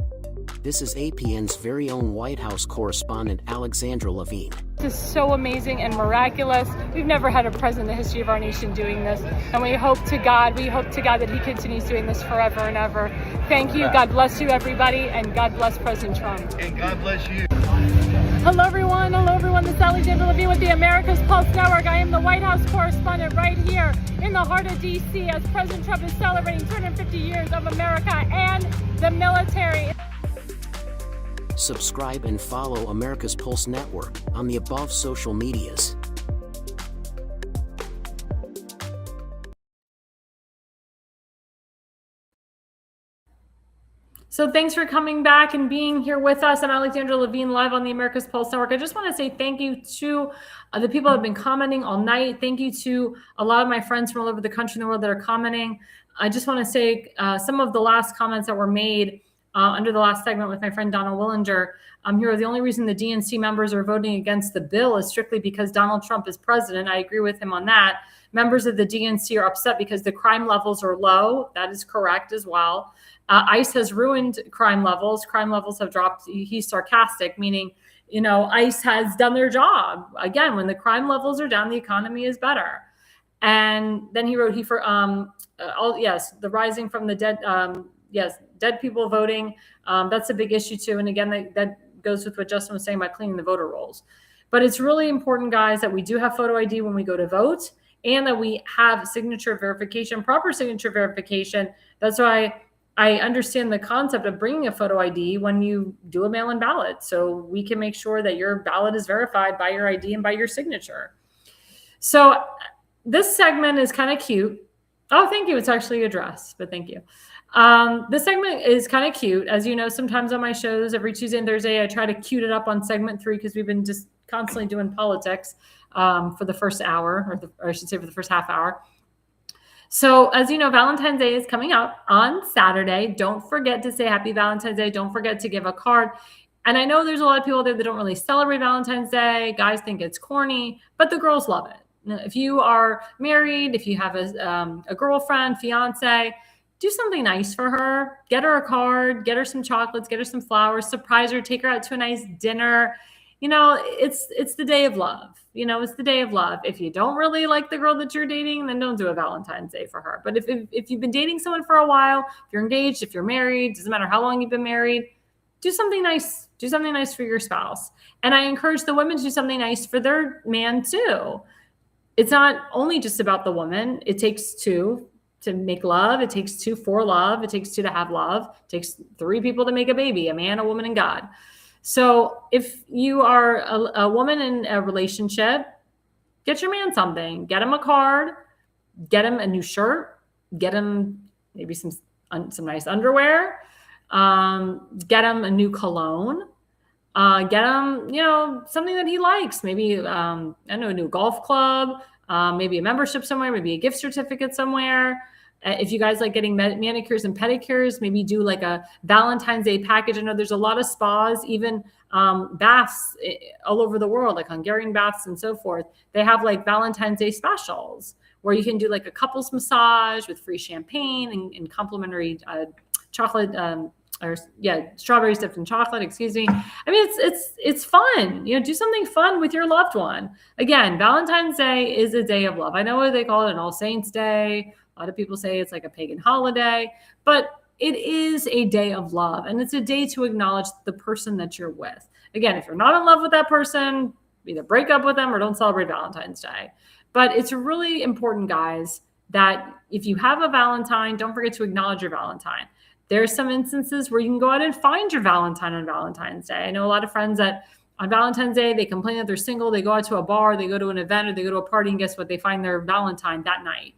[SPEAKER 5] This is APN's very own White House correspondent, Alexandra Levine.
[SPEAKER 3] This is so amazing and miraculous. We've never had a president in the history of our nation doing this. And we hope to God that he continues doing this forever and ever. Thank you. God bless you, everybody. And God bless President Trump.
[SPEAKER 6] And God bless you.
[SPEAKER 3] Hello, everyone. This is Alexandra Levine with the America's Pulse Network. I am the White House correspondent right here in the heart of D.C. as President Trump is celebrating 250 years of America and the military.
[SPEAKER 5] Subscribe and follow America's Pulse Network on the above social medias.
[SPEAKER 2] So thanks for coming back and being here with us. I'm Alexandra Levine, live on the America's Pulse Network. I just want to say thank you to the people that have been commenting all night. Thank you to a lot of my friends from all over the country and the world that are commenting. I just want to say some of the last comments that were made under the last segment with my friend Donald Willinger. Here, the only reason the DNC members are voting against the bill is strictly because Donald Trump is president. I agree with him on that. Members of the DNC are upset because the crime levels are low. That is correct as well. ICE has ruined crime levels. Crime levels have dropped. He's sarcastic, meaning, ICE has done their job. Again, when the crime levels are down, the economy is better. And then he wrote, the rising from the dead, dead people voting. That's a big issue too. And again, that goes with what Justin was saying about cleaning the voter rolls. But it's really important, guys, that we do have photo ID when we go to vote and that we have signature verification, proper signature verification. That's why I understand the concept of bringing a photo ID when you do a mail-in ballot. So we can make sure that your ballot is verified by your ID and by your signature. So this segment is kind of cute. Oh, thank you. It's actually a dress, but thank you. This segment is kind of cute. As you know, sometimes on my shows, every Tuesday and Thursday, I try to cute it up on segment 3 because we've been just constantly doing politics for the first hour, or I should say for the first half hour. So as you know, Valentine's Day is coming up on Saturday. Don't forget to say Happy Valentine's Day. Don't forget to give a card. And I know there's a lot of people there that don't really celebrate Valentine's Day. Guys think it's corny, but the girls love it. Now, if you are married, if you have a girlfriend, fiance, do something nice for her. Get her a card, get her some chocolates, get her some flowers, surprise her, take her out to a nice dinner. It's the day of love. It's the day of love. If you don't really like the girl that you're dating, then don't do a Valentine's Day for her. But if you've been dating someone for a while, if you're engaged, if you're married, doesn't matter how long you've been married, do something nice. Do something nice for your spouse. And I encourage the women to do something nice for their man too. It's not only just about the woman. It takes two to make love. It takes two for love. It takes two to have love. It takes 3 people to make a baby, a man, a woman, and God. So if you are a woman in a relationship, get your man something. Get him a card. Get him a new shirt. Get him maybe some nice underwear. Get him a new cologne. Get him, something that he likes. Maybe, a new golf club. Maybe a membership somewhere. Maybe a gift certificate somewhere. If you guys like getting manicures and pedicures, maybe do like a Valentine's Day package. I know there's a lot of spas, even baths all over the world, like Hungarian baths and so forth. They have like Valentine's Day specials where you can do like a couples massage with free champagne and complimentary chocolate, strawberries dipped in chocolate. Excuse me. I mean, it's fun. Do something fun with your loved one. Again, Valentine's Day is a day of love. I know what they call it an All Saints Day. A lot of people say it's like a pagan holiday, but it is a day of love. And it's a day to acknowledge the person that you're with. Again, if you're not in love with that person, either break up with them or don't celebrate Valentine's Day. But it's really important, guys, that if you have a Valentine, don't forget to acknowledge your Valentine. There's some instances where you can go out and find your Valentine on Valentine's Day. I know a lot of friends that on Valentine's Day, they complain that they're single, they go out to a bar, they go to an event, or they go to a party, and guess what? They find their Valentine that night.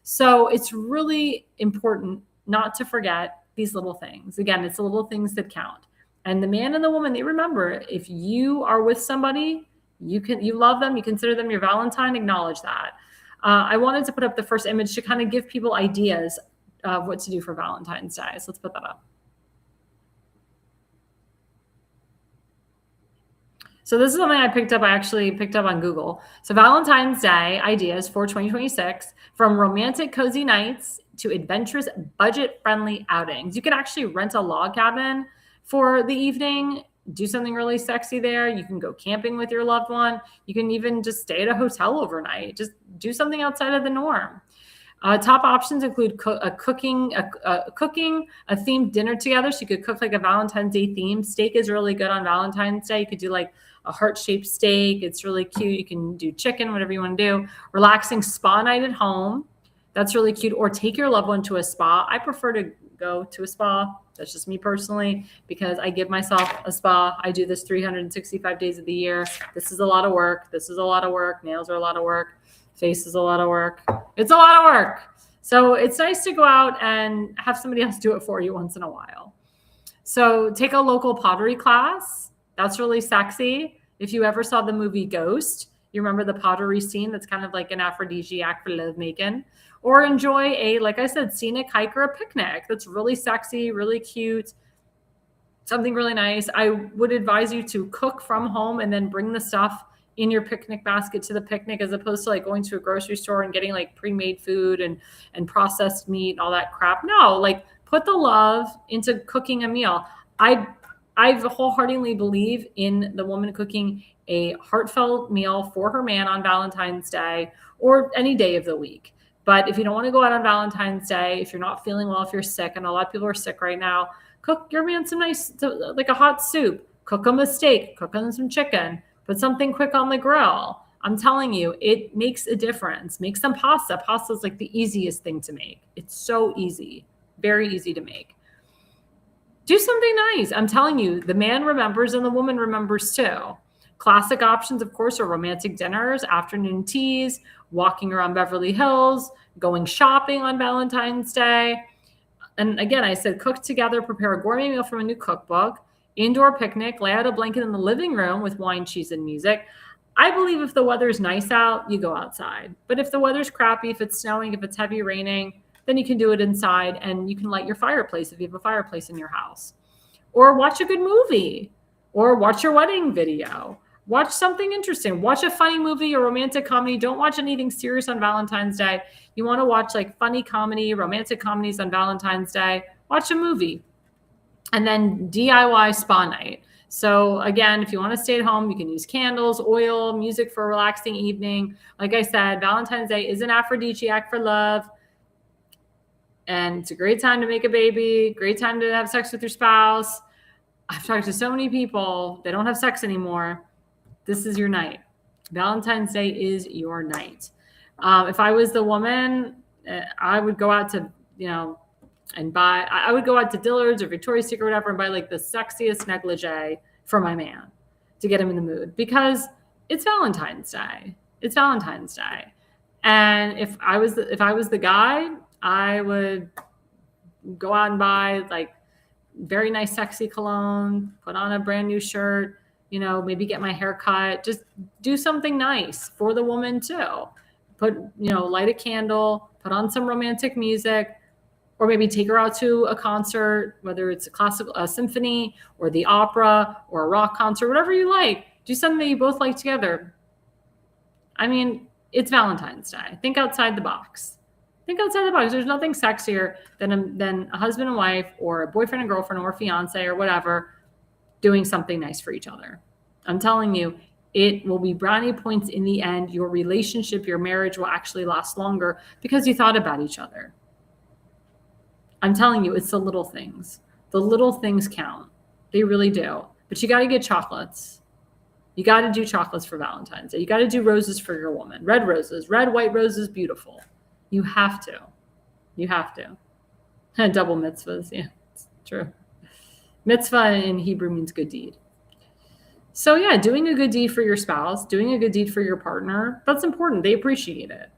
[SPEAKER 2] So it's really important not to forget these little things. Again, it's the little things that count. And the man and the woman, they remember, if you are with somebody, you love them, you consider them your Valentine, acknowledge that. I wanted to put up the first image to kind of give people ideas of what to do for Valentine's Day. So let's put that up. So this is something I picked up. I actually picked up on Google. So Valentine's Day ideas for 2026, from romantic cozy nights to adventurous budget-friendly outings. You can actually rent a log cabin for the evening, do something really sexy there. You can go camping with your loved one. You can even just stay at a hotel overnight. Just do something outside of the norm. Top options include cooking a themed dinner together. So you could cook like a Valentine's Day theme. Steak is really good on Valentine's Day. You could do like a heart-shaped steak. It's really cute. You can do chicken, whatever you want to do. Relaxing spa night at home. That's really cute. Or take your loved one to a spa. I prefer to go to a spa. That's just me personally, because I give myself a spa. I do this 365 days of the year. This is a lot of work. This is a lot of work. Nails are a lot of work. Face is a lot of work. It's a lot of work. So it's nice to go out and have somebody else do it for you once in a while. So take a local pottery class. That's really sexy. If you ever saw the movie Ghost, you remember the pottery scene. That's kind of like an aphrodisiac for lovemaking. Or enjoy a, like I said, scenic hike or a picnic. That's really sexy, really cute, something really nice. I would advise you to cook from home and then bring the stuff in your picnic basket to the picnic, as opposed to like going to a grocery store and getting like pre-made food and processed meat and all that crap. No, like put the love into cooking a meal. I wholeheartedly believe in the woman cooking a heartfelt meal for her man on Valentine's Day or any day of the week. But if you don't want to go out on Valentine's Day, if you're not feeling well, if you're sick, and a lot of people are sick right now, cook your man some nice, like a hot soup. Cook him a steak, cook him some chicken, put something quick on the grill. I'm telling you, it makes a difference. Make some pasta. Pasta is like the easiest thing to make. It's so easy, very easy to make. Do something nice. I'm telling you, the man remembers and the woman remembers too. Classic options, of course, are romantic dinners, afternoon teas, walking around Beverly Hills, going shopping on Valentine's Day. And again, I said cook together, prepare a gourmet meal from a new cookbook, indoor picnic, lay out a blanket in the living room with wine, cheese, and music. I believe if the weather's nice out, you go outside. But if the weather's crappy, if it's snowing, if it's heavy raining, then you can do it inside, and you can light your fireplace if you have a fireplace in your house. Or watch a good movie, or watch your wedding video. Watch something interesting. Watch a funny movie or romantic comedy. Don't watch anything serious on Valentine's Day. You want to watch like funny comedy, romantic comedies on Valentine's Day. Watch a movie. And then DIY spa night. So again, if you want to stay at home, you can use candles, oil, music for a relaxing evening. Like I said, Valentine's Day is an aphrodisiac for love. And it's a great time to make a baby, great time to have sex with your spouse. I've talked to so many people, they don't have sex anymore. This is your night. Valentine's Day is your night. If I was the woman, I would go out to, I would go out to Dillard's or Victoria's Secret or whatever and buy like the sexiest negligee for my man to get him in the mood, because it's Valentine's Day. It's Valentine's Day. And if I was the guy, I would go out and buy like very nice, sexy cologne, put on a brand new shirt, maybe get my hair cut, just do something nice for the woman too. Light a candle, put on some romantic music, or maybe take her out to a concert, whether it's a symphony or the opera or a rock concert, whatever you like. Do something that you both like together. I mean, it's Valentine's Day. Think outside the box. There's nothing sexier than a husband and wife or a boyfriend and girlfriend or fiance or whatever doing something nice for each other. I'm telling you, it will be brownie points in the end. Your relationship, your marriage will actually last longer because you thought about each other. I'm telling you, it's the little things. The little things count. They really do. But you got to get chocolates. You got to do chocolates for Valentine's Day. You got to do roses for your woman. Red roses, red, white roses, beautiful. You have to. You have to. Double mitzvahs. Yeah, it's true. Mitzvah in Hebrew means good deed. So yeah, doing a good deed for your spouse, doing a good deed for your partner, that's important. They appreciate it.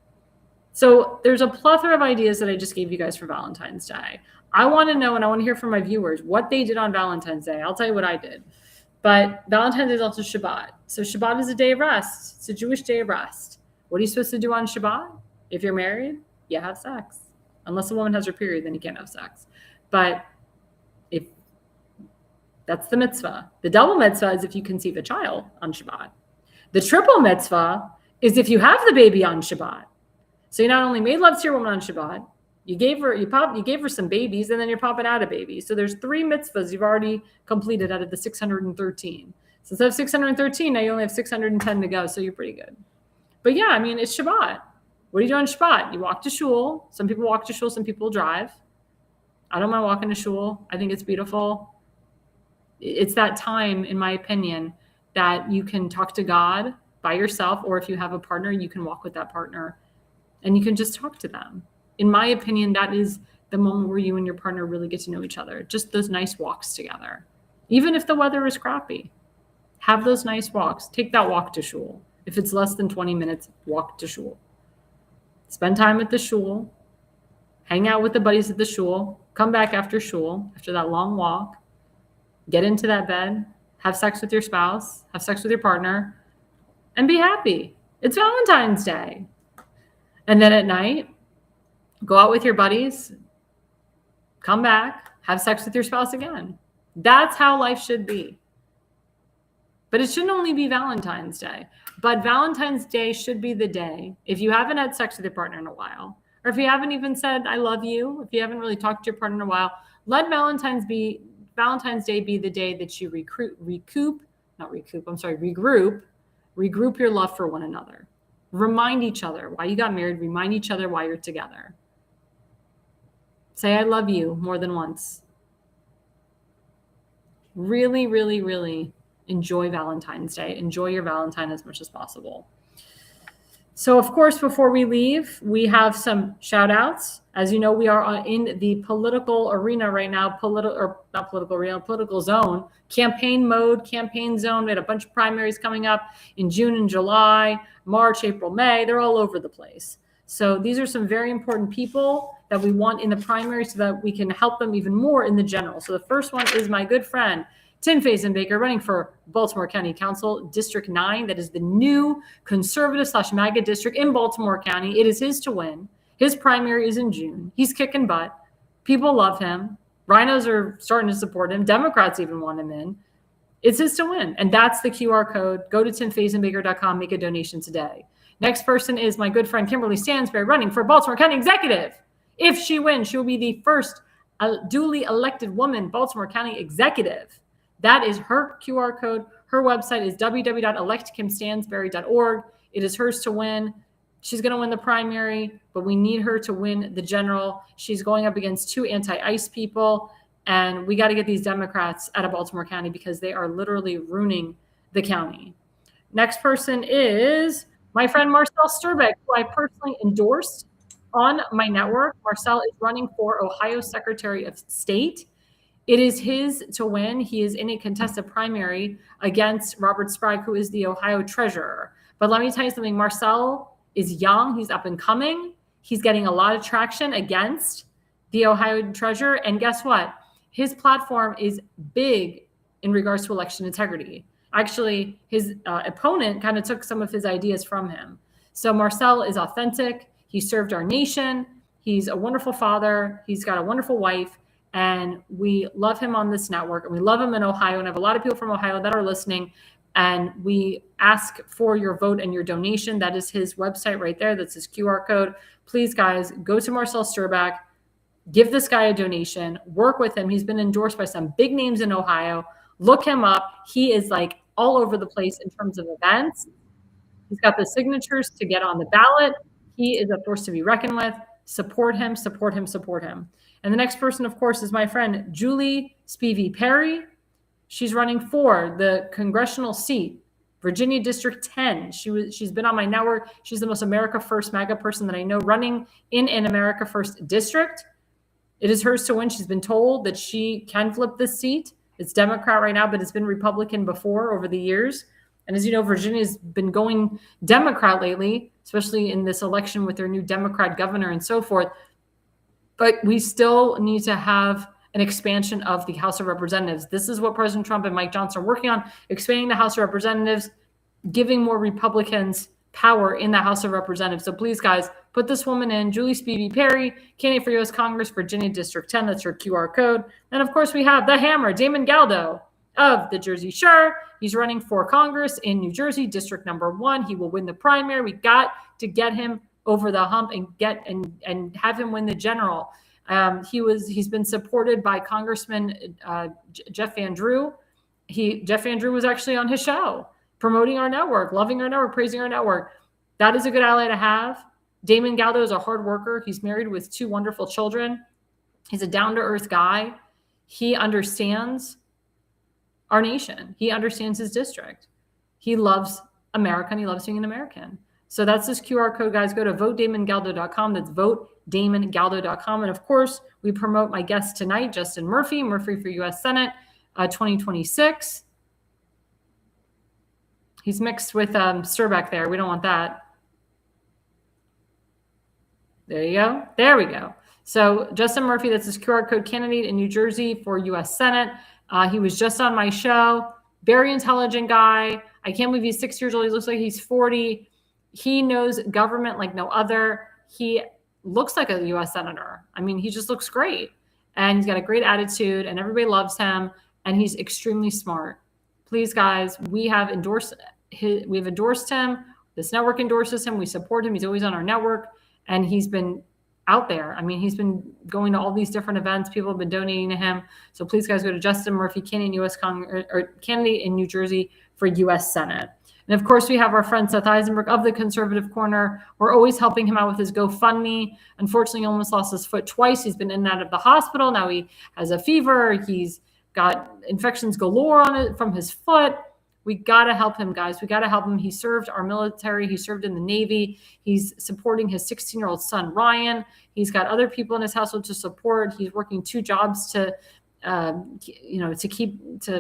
[SPEAKER 2] So there's a plethora of ideas that I just gave you guys for Valentine's Day. I want to know, and I want to hear from my viewers, what they did on Valentine's Day. I'll tell you what I did. But Valentine's Day is also Shabbat. So Shabbat is a day of rest. It's a Jewish day of rest. What are you supposed to do on Shabbat? If you're married, you have sex. Unless a woman has her period, then you can't have sex. But if that's the mitzvah. The double mitzvah is if you conceive a child on Shabbat. The triple mitzvah is if you have the baby on Shabbat. So you not only made love to your woman on Shabbat, you gave her some babies, and then you're popping out a baby. So there's 3 mitzvahs you've already completed out of the 613. So instead of 613, now you only have 610 to go. So you're pretty good. But yeah, I mean, it's Shabbat. What do you do on Shabbat? You walk to shul. Some people walk to shul. Some people drive. I don't mind walking to shul. I think it's beautiful. It's that time, in my opinion, that you can talk to God by yourself, or if you have a partner, you can walk with that partner and you can just talk to them. In my opinion, that is the moment where you and your partner really get to know each other. Just those nice walks together. Even if the weather is crappy, have those nice walks. Take that walk to shul. If it's less than 20 minutes, walk to shul. Spend time at the shul. Hang out with the buddies at the shul. Come back after shul, after that long walk. Get into that bed, have sex with your spouse, have sex with your partner, and be happy. It's Valentine's Day. And then at night, go out with your buddies, come back, have sex with your spouse again. That's how life should be. But it shouldn't only be Valentine's Day. But Valentine's Day should be the day, if you haven't had sex with your partner in a while, or if you haven't even said, I love you, if you haven't really talked to your partner in a while, let Valentine's Day be the day that you regroup your love for one another. Remind each other why you got married. Remind each other why you're together. Say, I love you more than once. Really, really, really enjoy Valentine's Day. Enjoy your Valentine as much as possible. So, of course, before we leave, we have some shout outs. As you know, we are in the political arena right now, political zone, campaign mode, campaign zone. We had a bunch of primaries coming up in June and July, March, April, May. They're all over the place. So these are some very important people that we want in the primary so that we can help them even more in the general. So the first one is my good friend, Tim Fazenbaker, running for Baltimore County Council, District 9. That is the new conservative/MAGA district in Baltimore County. It is his to win. His primary is in June. He's kicking butt. People love him. Rhinos are starting to support him. Democrats even want him in. It's his to win. And that's the QR code. Go to timfazenbaker.com, make a donation today. Next person is my good friend Kimberly Stansberry, running for Baltimore County Executive. If she wins, she will be the first duly elected woman Baltimore County Executive. That is her QR code. Her website is www.electkimstansberry.org. It is hers to win. She's going to win the primary, but we need her to win the general. She's going up against 2 anti-ICE people, and we got to get these Democrats out of Baltimore County because they are literally ruining the county. Next person is my friend Marcel Sturbeck, who I personally endorsed on my network. Marcel is running for Ohio Secretary of State. It is his to win. He is in a contested primary against Robert Sprague, who is the Ohio treasurer. But let me tell you something. Marcel is young. He's up and coming. He's getting a lot of traction against the Ohio treasurer. And guess what? His platform is big in regards to election integrity. Actually, his opponent kind of took some of his ideas from him. So Marcel is authentic. He served our nation. He's a wonderful father. He's got a wonderful wife. And we love him on this network. And we love him in Ohio. And I have a lot of people from Ohio that are listening. And we ask for your vote and your donation. That is his website right there. That's his QR code. Please, guys, go to Marcel Sturbeck. Give this guy a donation. Work with him. He's been endorsed by some big names in Ohio. Look him up. He is like all over the place in terms of events. He's got the signatures to get on the ballot. He is a force to be reckoned with. Support him, support him, support him. And the next person, of course, is my friend Julie Spivey Perry. She's running for the congressional seat Virginia District 10. She's been on my network. She's the most America First MAGA person that I know running in an America First district. It is hers to win. She's been told that she can flip this seat. It's Democrat right now, but it's been Republican before over the years. And as you know, Virginia's been going Democrat lately, especially in this election with their new Democrat governor and so forth. But we still need to have an expansion of the House of Representatives. This is what President Trump and Mike Johnson are working on, expanding the House of Representatives, giving more Republicans power in the House of Representatives. So please, guys, put this woman in, Julie Speedy Perry, candidate for U.S. Congress, Virginia District 10. That's her QR code. And of course, we have the hammer, Damon Galdo of the Jersey Shore. He's running for Congress in New Jersey, District number 1. He will win the primary. We got to get him over the hump and have him win the general. He's been supported by Congressman Jeff Van Drew. Jeff Van Drew was actually on his show, promoting our network, loving our network, praising our network. That is a good ally to have. Damon Galdo is a hard worker. He's married with 2 wonderful children. He's a down-to-earth guy. He understands our nation. He understands his district. He loves America, and he loves being an American. So that's this QR code, guys. Go to votedamongaldo.com. That's votedamongaldo.com. And of course, we promote my guest tonight, Justin Murphy for U.S. Senate 2026. He's mixed with Sturbeck there. We don't want that. There you go. There we go. So Justin Murphy, that's his QR code candidate in New Jersey for U.S. Senate. He was just on my show. Very intelligent guy. I can't believe he's 6 years old. He looks like he's 40. He knows government like no other. He looks like a U.S. Senator. I mean, he just looks great. And he's got a great attitude, and everybody loves him, and he's extremely smart. Please, guys, we have endorsed him. This network endorses him. We support him. He's always on our network, and he's been out there. I mean, he's been going to all these different events. People have been donating to him. So please, guys, go to Justin Murphy, candidate in U.S. Congress, or candidate in New Jersey for U.S. Senate. And of course, we have our friend Seth Eisenberg of the Conservative Corner. We're always helping him out with his GoFundMe. Unfortunately, he almost lost his foot twice. He's been in and out of the hospital. Now he has a fever. He's got infections galore on it from his foot. We got to help him, guys. We got to help him. He served our military. He served in the Navy. He's supporting his 16-year-old son, Ryan. He's got other people in his household to support. He's working 2 jobs to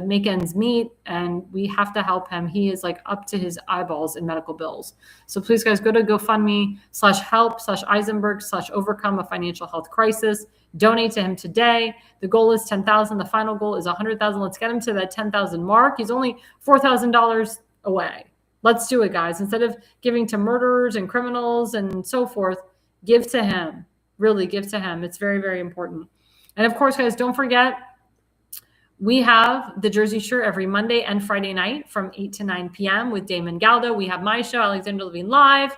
[SPEAKER 2] make ends meet, and we have to help him. He is like up to his eyeballs in medical bills. So please, guys, go to GoFundMe/help/Eisenberg/overcome a financial health crisis. Donate to him today. The goal is 10,000. The final goal is 100,000. Let's get him to that 10,000 mark. He's only $4,000 away. Let's do it, guys. Instead of giving to murderers and criminals and so forth, give to him. Really give to him. It's very, very important. And of course, guys, don't forget, we have the Jersey Shore every Monday and Friday night from 8 to 9 p.m. with Damon Galdo. We have my show, Alexandra Levine Live,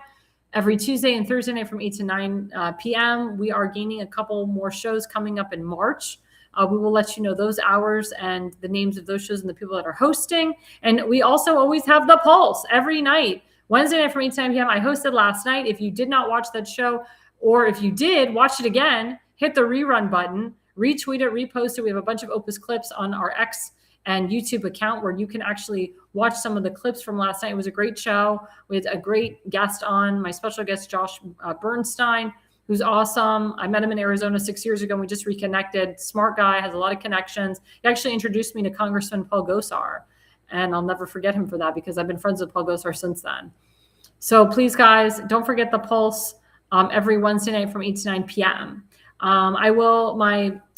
[SPEAKER 2] every Tuesday and Thursday night from 8 to 9 p.m. We are gaining a couple more shows coming up in March. We will let you know those hours and the names of those shows and the people that are hosting. And we also always have The Pulse every night. Wednesday night from 8 to 9 p.m. I hosted last night. If you did not watch that show, or if you did, watch it again, hit the rerun button. Retweet it, repost it. We have a bunch of Opus clips on our X and YouTube account where you can actually watch some of the clips from last night. It was a great show. We had a great guest on, my special guest, Josh Bernstein, who's awesome. I met him in Arizona 6 years ago, and we just reconnected. Smart guy, has a lot of connections. He actually introduced me to Congressman Paul Gosar, and I'll never forget him for that because I've been friends with Paul Gosar since then. So please, guys, don't forget The Pulse every Wednesday night from 8 to 9 p.m.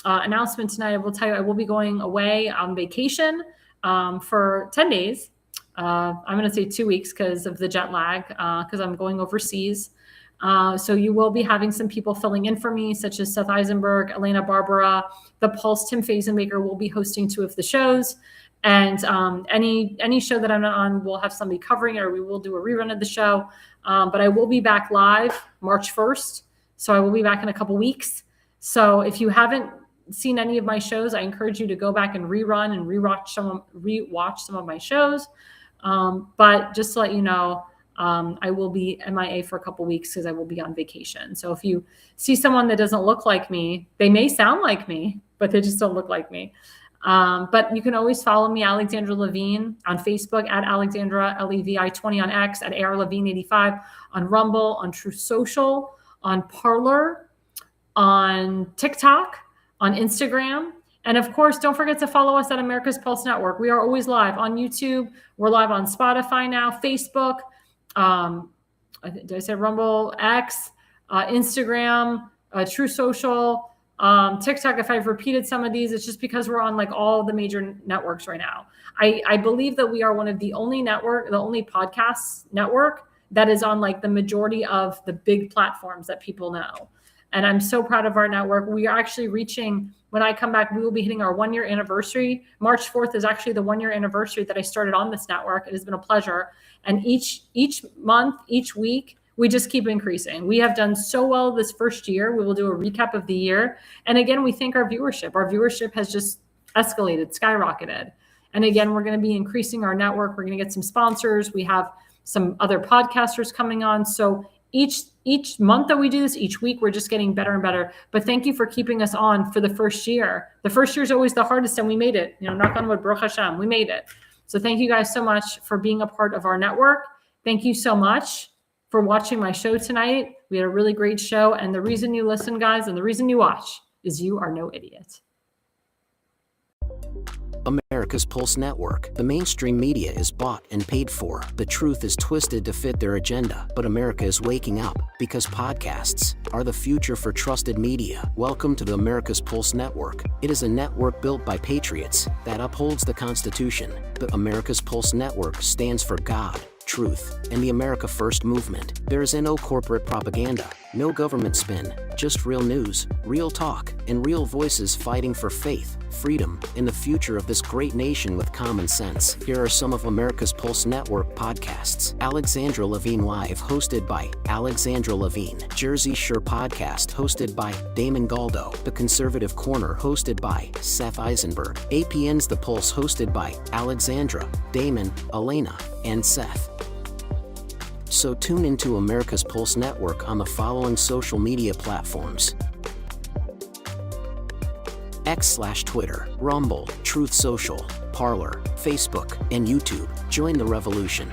[SPEAKER 2] Announcement tonight, I will tell you, I will be going away on vacation for 10 days. I'm going to say 2 weeks because of the jet lag, because I'm going overseas. So you will be having some people filling in for me, such as Seth Eisenberg, Elena Barbara, The Pulse, Tim Fazenbaker will be hosting 2 of the shows. And any show that I'm not on, we'll have somebody covering it, or we will do a rerun of the show. But I will be back live March 1st. So I will be back in a couple weeks. So if you haven't seen any of my shows, I encourage you to go back and rerun and rewatch some of my shows. But just to let you know, I will be MIA for a couple weeks because I will be on vacation. So if you see someone that doesn't look like me, they may sound like me, but they just don't look like me. But you can always follow me, Alexandra Levine, on Facebook at Alexandra Levi20, on X at A.L.L Levine85, on Rumble, on True Social, on Parler, on TikTok, on Instagram. And of course, don't forget to follow us at America's Pulse Network. We are always live on YouTube. We're live on Spotify now, Facebook. Did I say Rumble, X, Instagram, True Social, TikTok? If I've repeated some of these, it's just because we're on like all the major networks right now. I believe that we are one of the only podcast network that is on like the majority of the big platforms that people know. And I'm so proud of our network. We are actually reaching, when I come back, we will be hitting our 1 year anniversary. March 4th is actually the 1 year anniversary that I started on this network. It has been a pleasure. And each month, each week, we just keep increasing. We have done so well this first year. We will do a recap of the year. And again, we thank our viewership. Our viewership has just escalated, skyrocketed. And again, we're going to be increasing our network. We're going to get some sponsors. We have some other podcasters coming on. So each month that we do this, each week, we're just getting better and better. But thank you for keeping us on for the first year. The first year is always the hardest, and we made it. Knock on wood, Baruch Hashem, we made it. So thank you guys so much for being a part of our network. Thank you so much for watching my show tonight. We had a really great show. And the reason you listen, guys, and the reason you watch is you are no idiot.
[SPEAKER 5] America's Pulse Network. The mainstream media is bought and paid for. The truth is twisted to fit their agenda. But America is waking up because podcasts are the future for trusted media. Welcome to the America's Pulse Network. It is a network built by patriots that upholds the Constitution. The America's Pulse Network stands for God, truth, and the America First movement. There is no corporate propaganda, no government spin, just real news, real talk, and real voices fighting for faith, freedom, and the future of this great nation with common sense. Here are some of America's Pulse Network podcasts. Alexandra Levine Live, hosted by Alexandra Levine. Jersey Shore Podcast, hosted by Damon Galdo. The Conservative Corner, hosted by Seth Eisenberg. APN's The Pulse, hosted by Alexandra, Damon, Elena, and Seth. So tune into America's Pulse Network on the following social media platforms: X/Twitter, Rumble, Truth Social, Parler, Facebook, and YouTube. Join the revolution.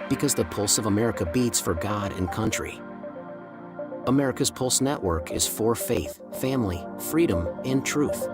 [SPEAKER 5] Because the pulse of America beats for God and country. America's Pulse Network is for faith, family, freedom, and truth.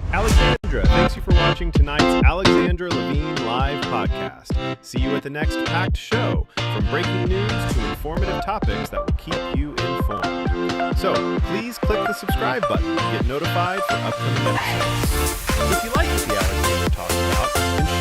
[SPEAKER 1] Alexandra, thanks you for watching tonight's Alexandra Levine Live podcast. See you at the next packed show, from breaking news to informative topics that will keep you informed. So please click the subscribe button to get notified for upcoming episodes. If you like what the Alexandra talks about, then